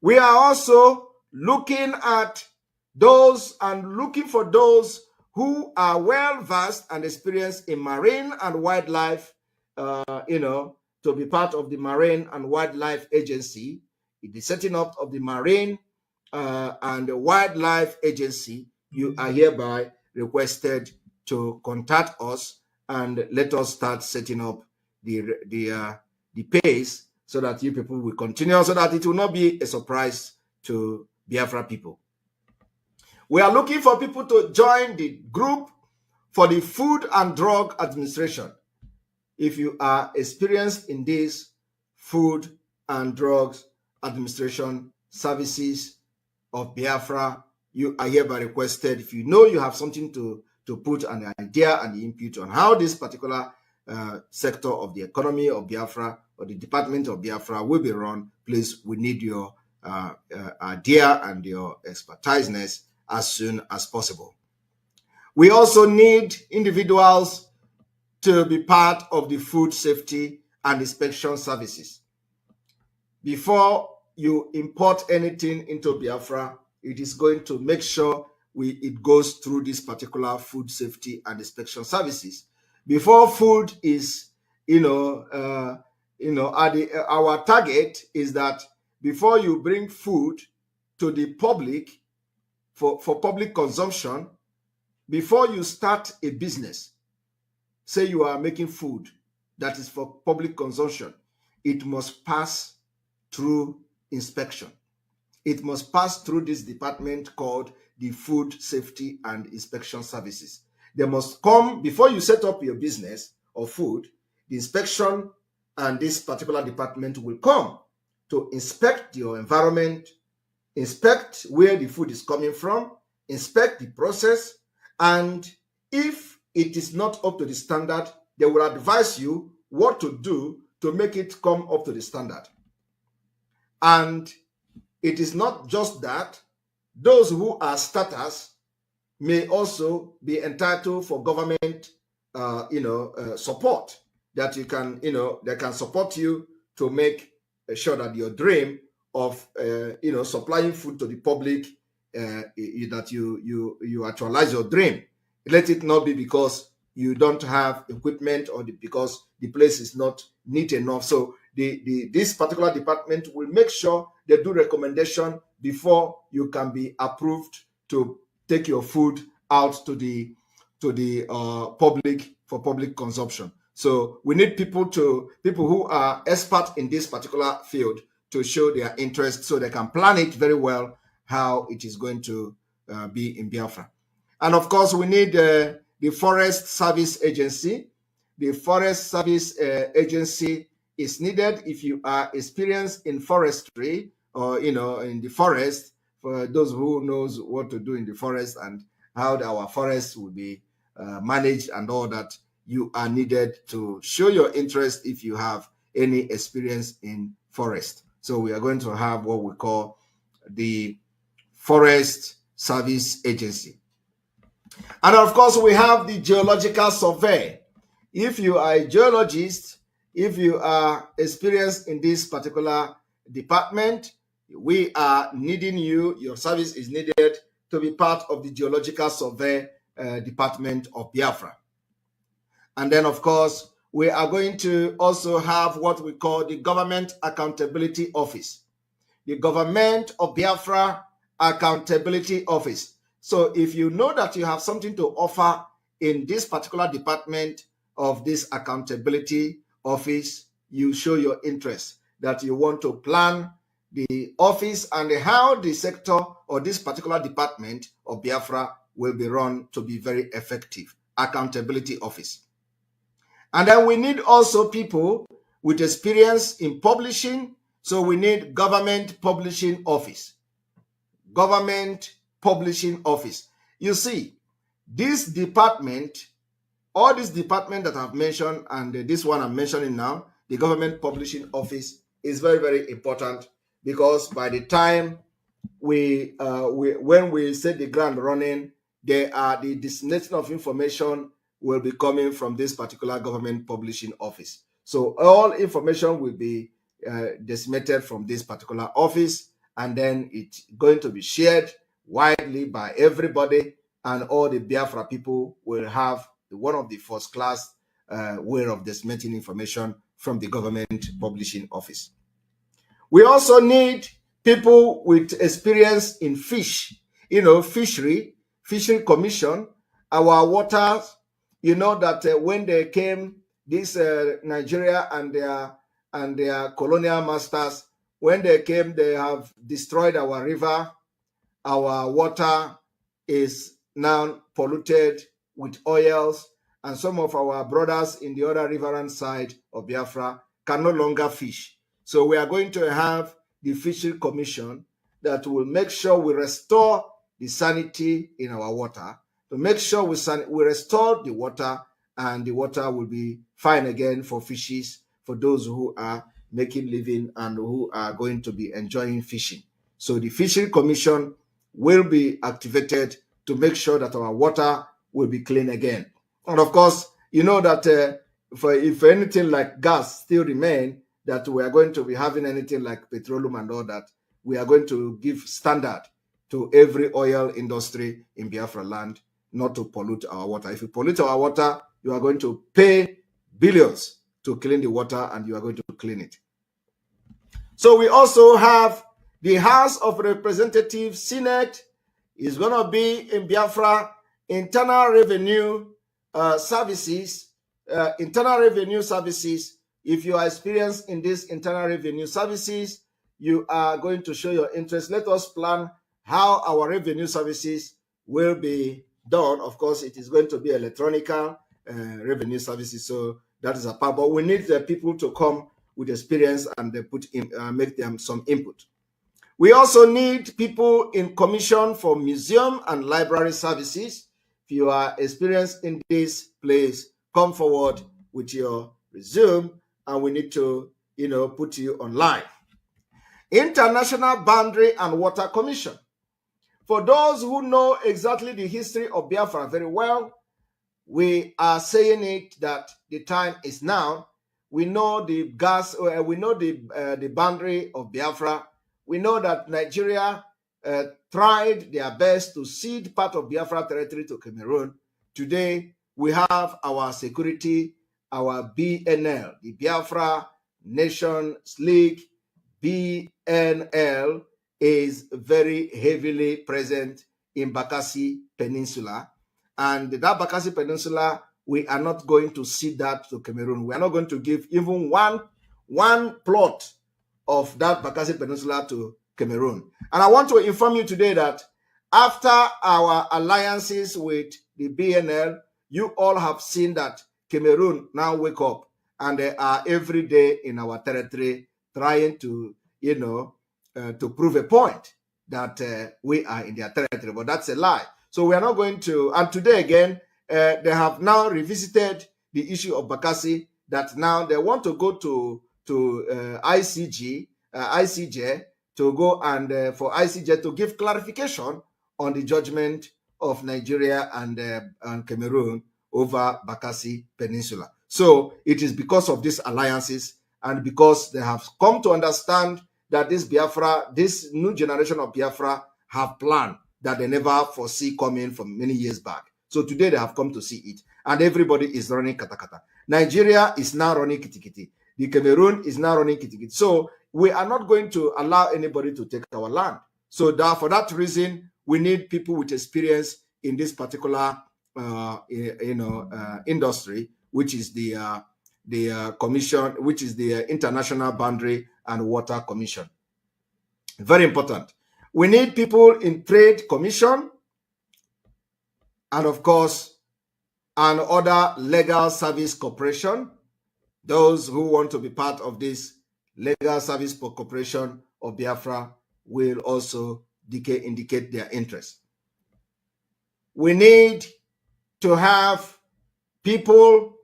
We are also looking at those and looking for those who are well versed and experienced in marine and wildlife, to be part of the Marine and Wildlife Agency. In the setting up of the Marine and the Wildlife Agency, you are hereby requested to contact us and let us start setting up the pace so that you people will continue, so that it will not be a surprise to Biafra people. We are looking for people to join the group for the Food and Drug Administration. If you are experienced in this Food and Drugs Administration services of Biafra, you are hereby requested. If you know you have something to put an idea and input on how this particular sector of the economy of Biafra or the department of Biafra will be run, please, we need your idea and your expertise as soon as possible. We also need individuals to be part of the food safety and inspection services. Before you import anything into Biafra, it is going to make sure it goes through this particular food safety and inspection services. Before food is, our target is that before you bring food to the public for public consumption, before you start a business, say you are making food that is for public consumption, it must pass through inspection. It must pass through this department called the Food Safety and Inspection Services. They must come before you set up your business of food. The inspection and this particular department will come to inspect your environment, inspect where the food is coming from, inspect the process, and if it is not up to the standard, they will advise you what to do to make it come up to the standard. And it is not just that. Those who are starters may also be entitled for government, support that you can, they can support you to make sure that your dream of, supplying food to the public, that you actualize your dream. Let it not be because you don't have equipment or because the place is not neat enough. So this particular department will make sure they do recommendation before you can be approved to take your food out to the public for public consumption. So we need people who are experts in this particular field to show their interest so they can plan it very well how it is going to be in Biafra. And of course, we need the Forest Service Agency. The Forest Service Agency is needed if you are experienced in forestry or in the forest. For those who knows what to do in the forest and how our forests will be managed and all that, you are needed to show your interest if you have any experience in forest. So we are going to have what we call the Forest Service Agency. And of course, we have the Geological Survey. If you are a geologist, if you are experienced in this particular department, we are needing you, your service is needed to be part of the Geological Survey Department of Biafra. And then, of course, we are going to also have what we call the Government Accountability Office. The Government of Biafra Accountability Office. So if you know that you have something to offer in this particular department of this accountability office, you show your interest that you want to plan the office and how the sector or this particular department of Biafra will be run to be very effective. Accountability Office. And then we need also people with experience in publishing. So we need Government Publishing Office. Government Publishing Office. You see, this department, all this department that I've mentioned and this one I'm mentioning now, the Government Publishing Office, is very, very important, because by the time when we set the ground running, the dissemination of information will be coming from this particular Government Publishing Office. So all information will be disseminated from this particular office, and then it's going to be shared widely by everybody, and all the Biafra people will have one of the first class way of disseminating information from the Government Publishing Office. We also need people with experience in fishery commission, our waters. You know that when they came, this Nigeria and their colonial masters, when they came, they have destroyed our river. Our water is now polluted with oils, and some of our brothers in the other riverine side of Biafra can no longer fish. So we are going to have the Fishery Commission that will make sure we restore the sanity in our water, to make sure we restore the water, and the water will be fine again for fishes, for those who are making living and who are going to be enjoying fishing. So the Fishery Commission will be activated to make sure that our water will be clean again. And of course, you know that if anything like gas still remain, that we are going to be having anything like petroleum and all that, we are going to give standard to every oil industry in Biafra land not to pollute our water. If you pollute our water, you are going to pay billions to clean the water, and you are going to clean it. So we also have the House of Representatives, Senate is going to be in Biafra. Internal Revenue Services, Internal Revenue Services. If you are experienced in this Internal Revenue Services, you are going to show your interest. Let us plan how our revenue services will be done. Of course, it is going to be electronic revenue services, so that is a part. But we need the people to come with experience and they make them some input. We also need people in commission for museum and library services. If you are experienced in this place, come forward with your resume, and we need to, put you online. International Boundary and Water Commission. For those who know exactly the history of Biafra very well, we are saying it that the time is now. We know the the boundary of Biafra. We know that Nigeria tried their best to cede part of Biafra territory to Cameroon. Today, we have our security, our BNL, the Biafra Nations League, BNL, is very heavily present in Bakassi Peninsula. And that Bakassi Peninsula, we are not going to cede that to Cameroon. We are not going to give even one plot of that Bakassi Peninsula to Cameroon. And I want to inform you today that after our alliances with the BNL, you all have seen that Cameroon now wake up and they are every day in our territory trying to, to prove a point that we are in their territory, but that's a lie. So we are not going to, and today again, they have now revisited the issue of Bakassi, that now they want to go to ICJ to go and for ICJ to give clarification on the judgment of Nigeria and Cameroon over Bakassi Peninsula. So it is because of these alliances and because they have come to understand that this Biafra, this new generation of Biafra have planned that they never foresee coming from many years back. So today they have come to see it. And everybody is running katakata. Nigeria is now running kitikiti. The Cameroon is now running kitikiti. So we are not going to allow anybody to take our land. So that, for that reason, we need people with experience in this particular industry, which is the commission, which is the International Boundary and Water Commission. Very important. We need people in Trade Commission and, of course, and other legal service corporation. Those who want to be part of this legal service corporation of Biafra will also indicate their interest. We need to have people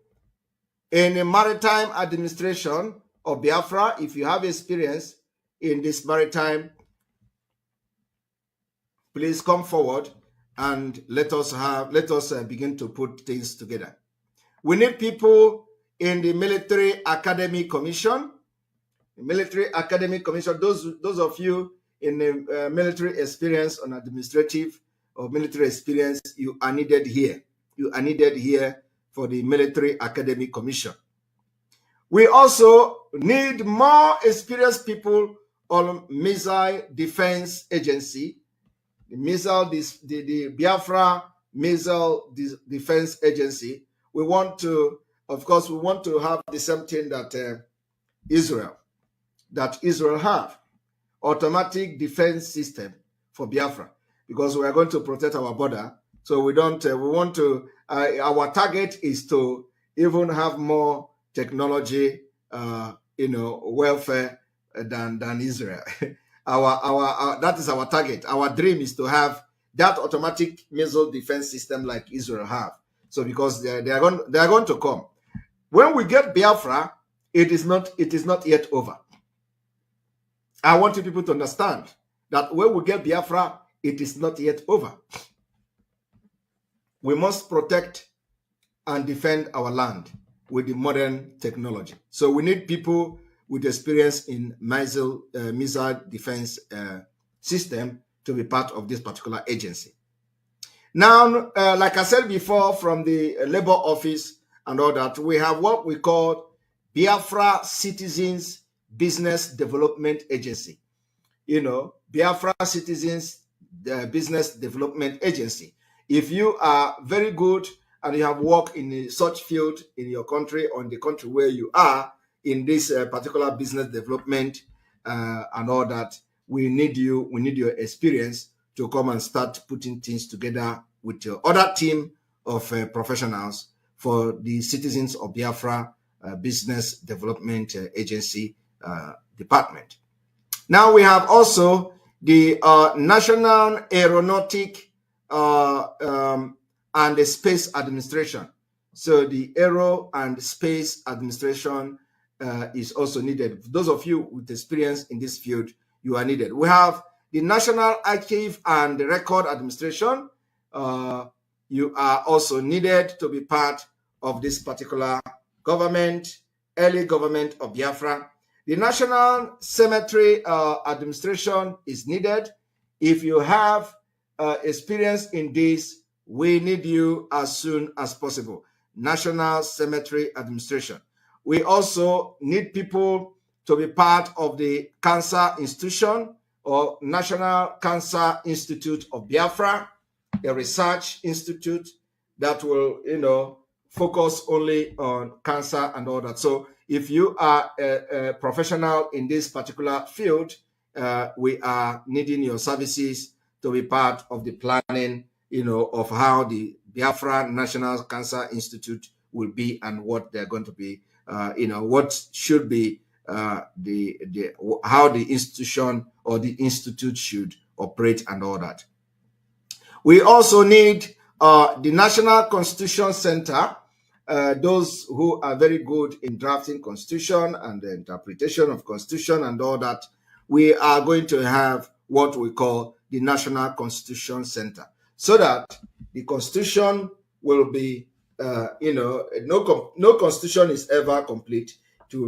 in the maritime administration of Biafra. If you have experience in this maritime, please come forward and let us begin to put things together. We need people in the Military Academy Commission. The Military Academy Commission, those of you in the military experience on administrative or military experience, you are needed here. You are needed here for the Military Academy Commission. We also need more experienced people on Missile Defense Agency, the Biafra Missile Defense Agency. We want to, of course, we want to have the same thing that Israel have, automatic defense system for Biafra, because we are going to protect our border. So we want to, our target is to even have more technology, welfare than Israel. our that is our target. Our dream is to have that automatic missile defense system like Israel have. So because they are going to come. When we get Biafra, it is not yet over. I want you people to understand that when we get Biafra, it is not yet over. We must protect and defend our land with the modern technology. So we need people with experience in missile defense system to be part of this particular agency. Now, like I said before, from the Labor Office and all that, we have what we call Biafra Citizens Business Development Agency. Biafra Citizens Business Development Agency. If you are very good and you have worked in such field in your country or in the country where you are in this particular business development and all that, we need you. We need your experience to come and start putting things together with your other team of professionals for the Citizens of Biafra Business Development Agency department. Now we have also the National Aeronautic and the Space Administration. So the Aero and Space Administration is also needed. For those of you with experience in this field, you are needed. We have the National Archive and Record Administration. You are also needed to be part of this particular government, early government of Biafra. The National Cemetery Administration is needed. If you have experience in this, we need you as soon as possible. National Cemetery Administration. We also need people to be part of the Cancer Institution or National Cancer Institute of Biafra, a research institute that will, focus only on cancer and all that. So if you are a professional in this particular field, we are needing your services to be part of the planning, of how the Biafra National Cancer Institute will be and what they're going to be, what should be how the institution or the institute should operate and all that. We also need the National Constitution Center, those who are very good in drafting constitution and the interpretation of constitution and all that. We are going to have what we call the National Constitution Center, so that the constitution will be, no constitution is ever complete,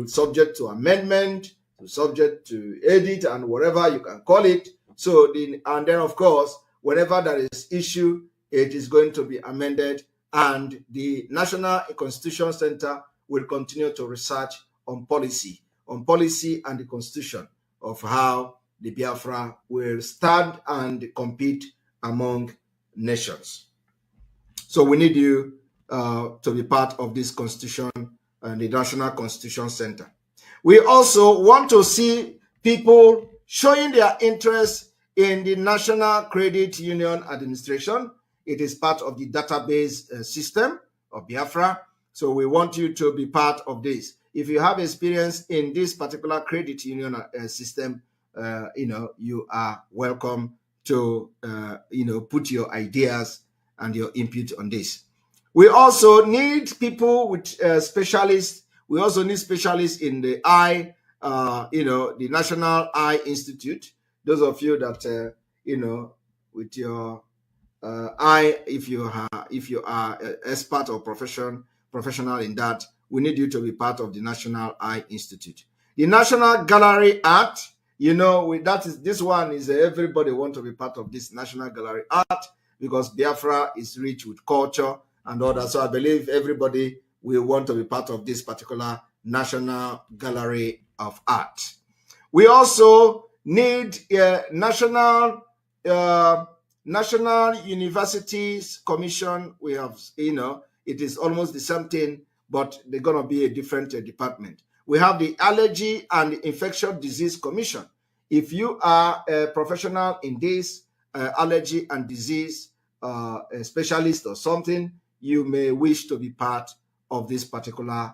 subject to amendment, subject to edit, and whatever you can call it. So, and then of course, whenever there is issue, it is going to be amended, and the National Constitution Center will continue to research on policy and the constitution of how the Biafra will stand and compete among nations. So we need you to be part of this constitution and the National Constitution Center. We also want to see people showing their interest in the National Credit Union Administration. It is part of the database system of Biafra. So we want you to be part of this. If you have experience in this particular credit union system, you are welcome to, put your ideas and your input on this. We also need people with specialists. We also need specialists in the eye, the National Eye Institute. Those of you that, with your eye, if you are an expert or professional in that, we need you to be part of the National Eye Institute. The National Gallery Art, this one is everybody want to be part of this National Gallery Art, because Biafra is rich with culture and all that. So I believe everybody will want to be part of this particular National Gallery of Art. We also need a National Universities Commission. We have, it is almost the same thing, but they're going to be a different department. We have the Allergy and Infectious Disease Commission. If you are a professional in this allergy and disease, a specialist or something, you may wish to be part of this particular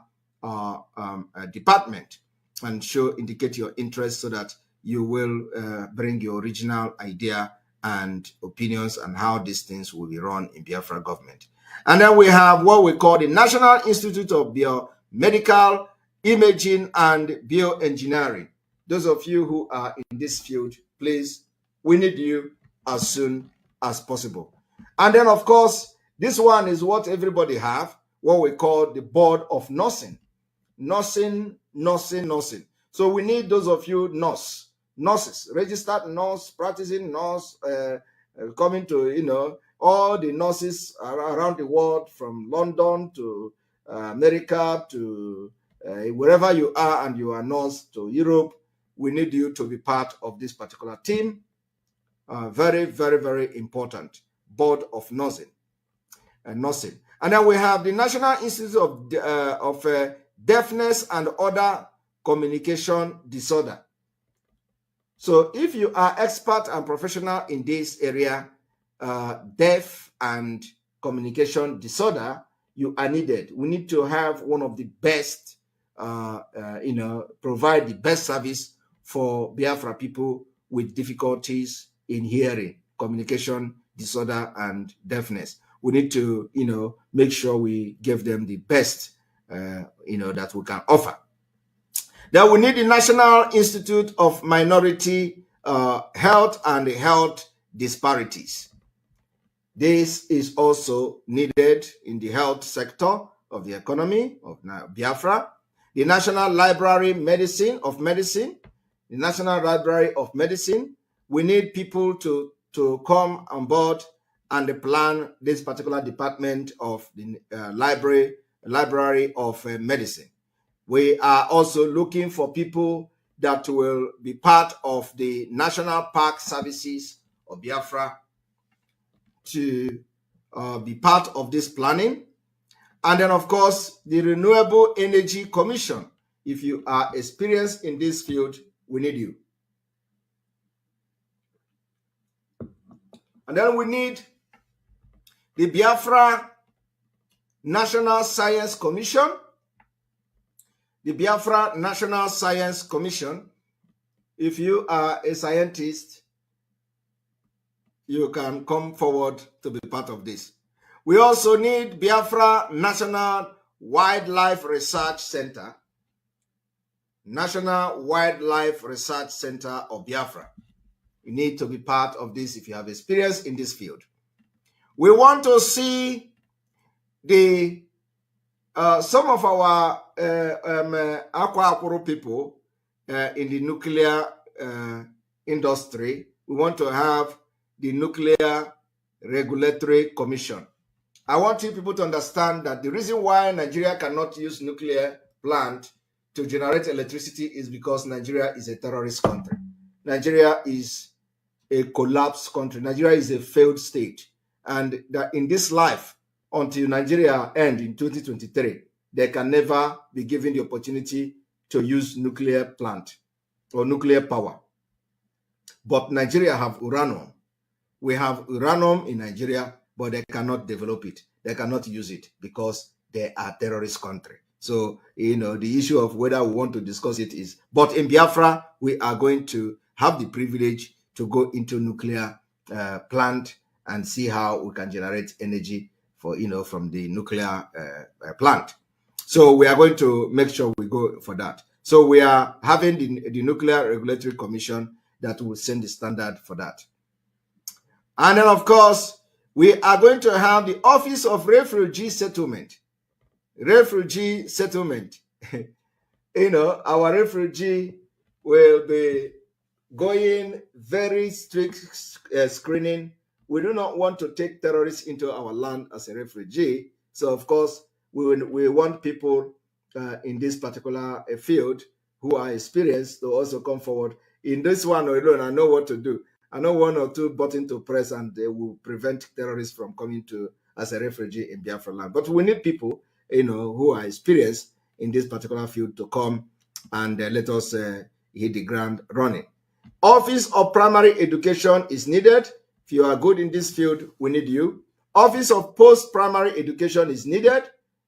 department and indicate your interest, so that you will bring your original idea and opinions on how these things will be run in Biafra government. And then we have what we call the National Institute of Biomedical Imaging and Bioengineering. Those of you who are in this field, please, we need you as soon as possible. And then, of course, this one is what everybody have, what we call the Board of Nursing. Nursing. So we need those of you nurses, registered nurse, practicing nurse, coming to, all the nurses around the world, from London to America to wherever you are, and you are nurse, to Europe. We need you to be part of this particular team. Very, very, very important. Board of Nursing. And then we have the National Institute of Deafness and Other Communication Disorder. So if you are expert and professional in this area, deaf and communication disorder, you are needed. We need to have one of the best, provide the best service for Biafra people with difficulties in hearing, communication disorder, and deafness. We need to, make sure we give them the best, that we can offer. Then we need the National Institute of Minority Health and Health Disparities. This is also needed in the health sector of the economy of Biafra. The National Library of Medicine, the National Library of Medicine. We need people to come on board and plan this particular department of the Library of Medicine. We are also looking for people that will be part of the National Park Services of Biafra to be part of this planning. And then, of course, the Renewable Energy Commission. If you are experienced in this field, we need you. And then we need the Biafra National Science Commission. The Biafra National Science Commission, if you are a scientist, you can come forward to be part of this. We also need Biafra National Wildlife Research Center. National Wildlife Research Center of Biafra. You need to be part of this if you have experience in this field. We want to see the some of our Akwa people in the nuclear industry. We want to have the Nuclear Regulatory Commission. I want you people to understand that the reason why Nigeria cannot use nuclear plant to generate electricity is because Nigeria is a terrorist country. Nigeria is a collapsed country. Nigeria is a failed state. And that in this life, until Nigeria ends in 2023, they can never be given the opportunity to use nuclear plant or nuclear power. But Nigeria have uranium. We have uranium in Nigeria, but they cannot develop it. They cannot use it because they are a terrorist country. So, the issue of whether we want to discuss it is, but in Biafra, we are going to have the privilege to go into nuclear plant and see how we can generate energy for, from the nuclear plant. So we are going to make sure we go for that. So we are having the Nuclear Regulatory Commission that will send the standard for that. And then, of course, we are going to have the Office of Refugee Settlement. Refugee settlement. Our refugee will be going very strict screening. We do not want to take terrorists into our land as a refugee. So, of course, we want people in this particular field who are experienced to also come forward. In this one alone, I know what to do. I know one or two buttons to press, and they will prevent terrorists from coming to as a refugee in Biafra land. But we need people, who are experienced in this particular field to come and let us hit the ground running. Office of Primary Education is needed. If you are good in this field, we need you. Office of Post-Primary Education is needed.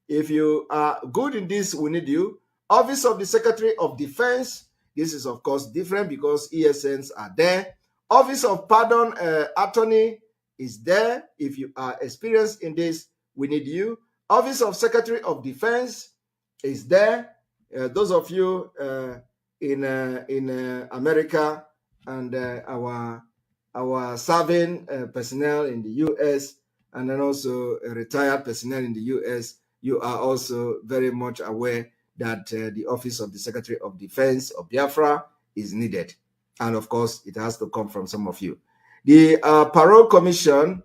If you are good in this, we need you. Office of the Secretary of Defense. This is, of course, different because ESNs are there. Office of Pardon Attorney is there. If you are experienced in this, we need you. Office of Secretary of Defense is there. Those of you in America and our serving personnel in the U.S. and then also retired personnel in the U.S., you are also very much aware that the Office of the Secretary of Defense of Biafra is needed. And of course, it has to come from some of you. The Parole Commission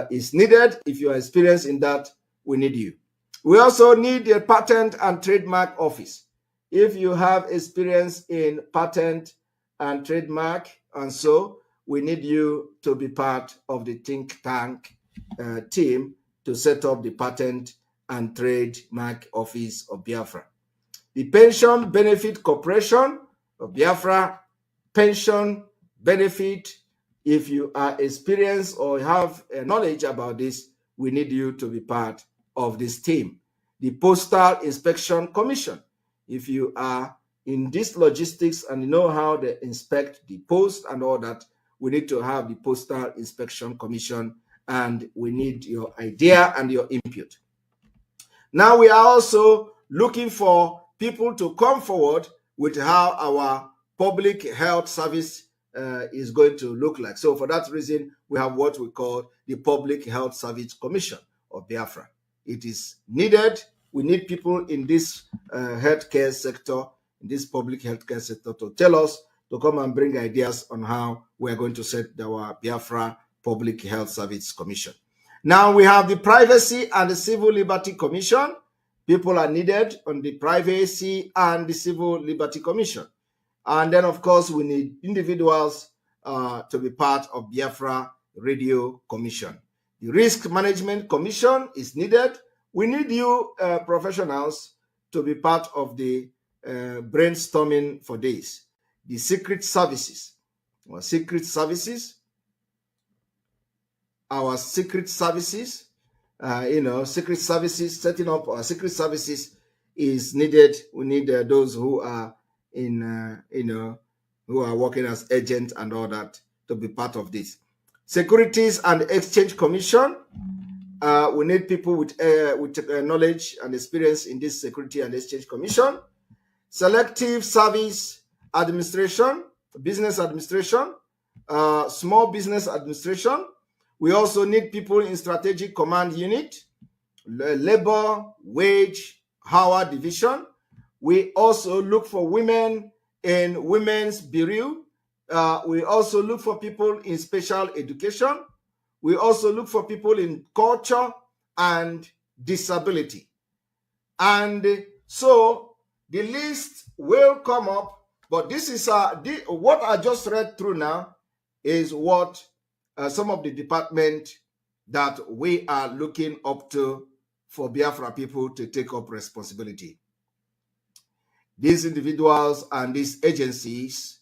is needed. If you are experienced in that, we need you. We also need the Patent and Trademark Office. If you have experience in patent and trademark, and so we need you to be part of the think tank team to set up the Patent and Trademark Office of Biafra. The Pension Benefit Corporation of Biafra, pension benefit. If you are experienced or have knowledge about this, we need you to be part of this team. The Postal Inspection Commission. If you are in this logistics and you know how they inspect the post and all that, we need to have the Postal Inspection Commission, and we need your idea and your input. Now we are also looking for people to come forward with how our public health service is going to look like. So for that reason, we have what we call the Public Health Service Commission of Biafra. It is needed. We need people in this healthcare sector, in this public healthcare sector, to tell us, to come and bring ideas on how we're going to set our Biafra Public Health Service Commission. Now we have the Privacy and the Civil Liberty Commission. People are needed on the Privacy and the Civil Liberty Commission. And then, of course, we need individuals to be part of Biafra Radio Commission. The Risk Management Commission is needed. We need you professionals to be part of the brainstorming for this. The secret services, our secret services, secret services, setting up our secret services is needed. We need those who are who are working as agents and all that to be part of this. Securities and Exchange Commission. We need people with knowledge and experience in this Security and Exchange Commission. Selective Service Administration, Business Administration, Small Business Administration. We also need people in Strategic Command Unit, Labor, Wage, Hour Division. We also look for women in Women's Bureau. We also look for people in Special Education. We also look for people in Culture and Disability. And so the list will come up, but this is what I just read through now is what some of the department that we are looking up to for Biafra people to take up responsibility. These individuals and these agencies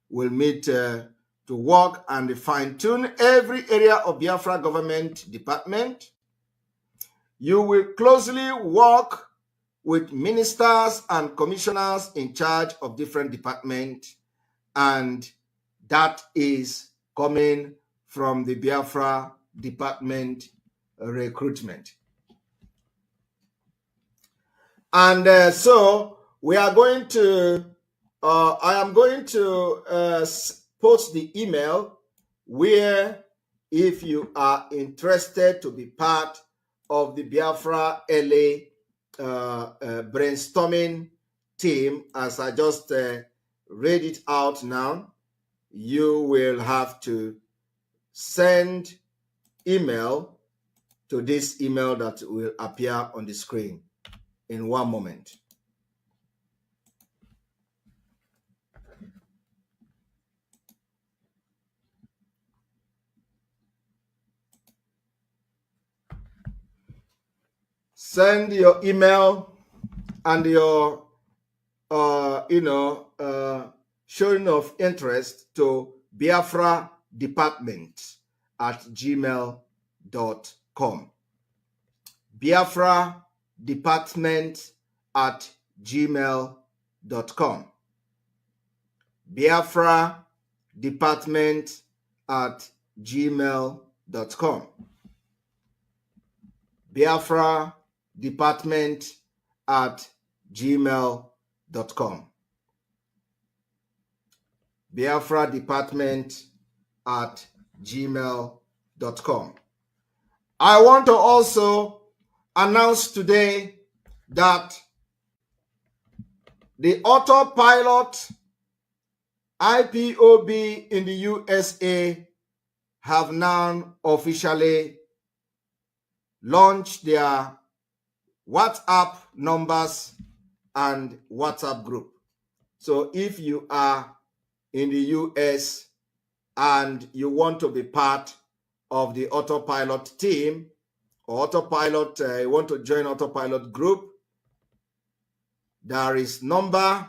will meet to work and fine-tune every area of Biafra government department. You will closely work with ministers and commissioners in charge of different departments, and that is coming from the Biafra department recruitment. And so we are going to, I am going to post the email where if you are interested to be part of the Biafra LA brainstorming team, as I just read it out now, you will have to send email to this email that will appear on the screen in one moment. Send your email and your showing of interest to Biafra Department at gmail.com. Biafra Department at gmail.com. Biafra Department at gmail.com. Biafra Department at gmail.com. Biafra Department at gmail.com. I want to also announce today that the autopilot IPOB in the USA have now officially launched their WhatsApp numbers and WhatsApp group. So if you are in the US and you want to be part of the autopilot team or autopilot, you want to join autopilot group, there is number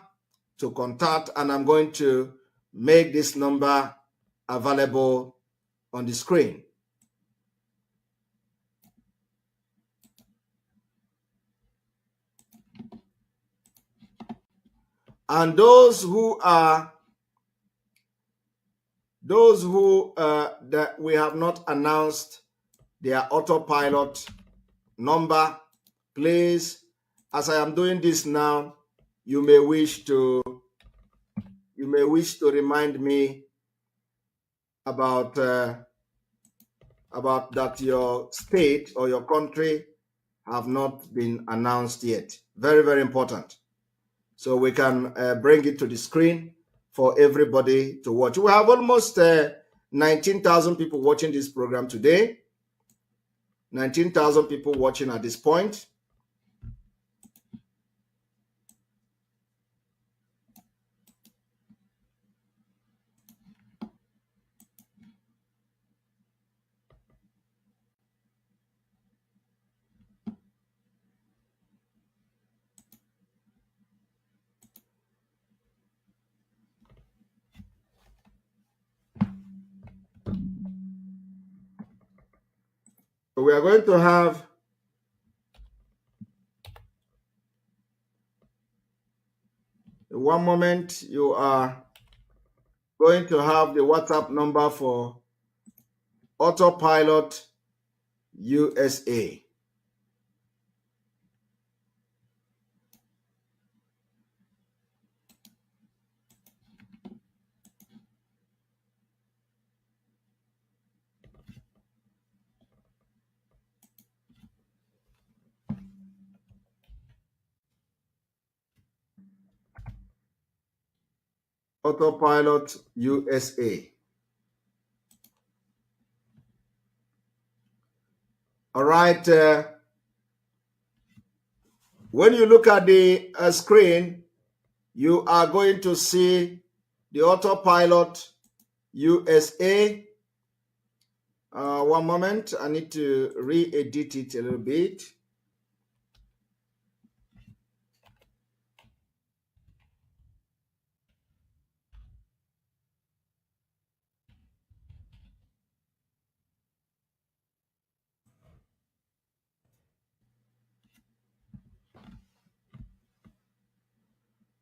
to contact, and I'm going to make this number available on the screen. And those who that we have not announced their autopilot number, please, as I am doing this now, you may wish to remind me about that your state or your country have not been announced yet. Very, very important. So we can bring it to the screen for everybody to watch. We have almost 19,000 people watching this program today. 19,000 people watching at this point. We are going to have one moment. You are going to have the WhatsApp number for Autopilot USA. Autopilot USA. All right. When you look at the screen, you are going to see the Autopilot USA. One moment. I need to re-edit it a little bit.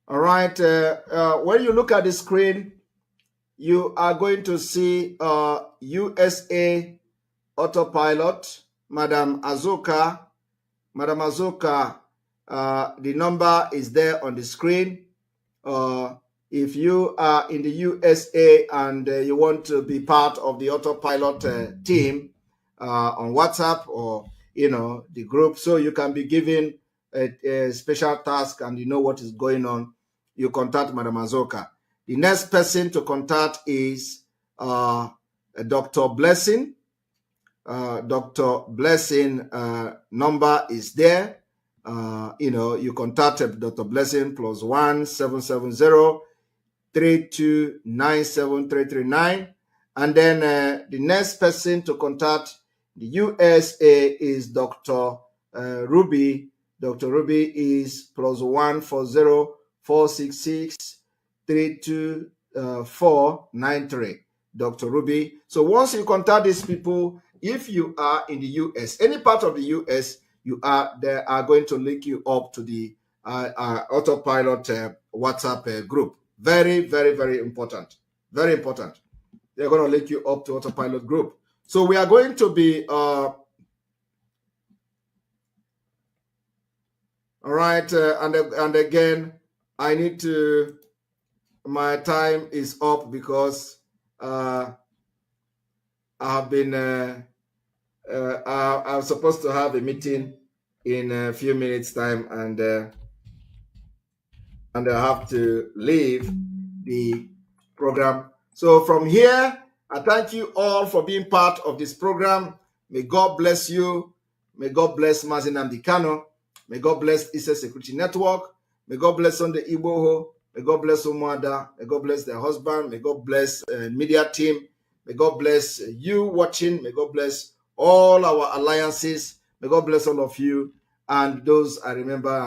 All right. When you look at the screen, you are going to see USA Autopilot, Madam Azuka. Madam Azuka, the number is there on the screen. If you are in the USA and you want to be part of the Autopilot team on WhatsApp or the group, so you can be given a special task and you know what is going on, you contact Madam Azuka. The next person to contact is Dr. Blessing. Dr. Blessing number is there. You contact Dr. Blessing +1 770 3297 339, and then the next person to contact the USA is Dr. Ruby. Dr. Ruby is +1 40 466 32493. Dr. Ruby. So once you contact these people, if you are in the US, any part of the US they are going to link you up to the Autopilot WhatsApp group. Very, very, very important. Very important. They're going to link you up to Autopilot group. So we are going to be all right. And again, I need to. My time is up because I have been. I'm supposed to have a meeting in a few minutes' time, and I have to leave the program. So from here, I thank you all for being part of this program. May God bless you. May God bless Mazin Amdikano. May God bless Issa Security Network. May God bless Sunday Iboho. May God bless Umuada. May God bless their husband. May God bless media team. May God bless you watching. May God bless all our alliances. May God bless all of you and those I remember.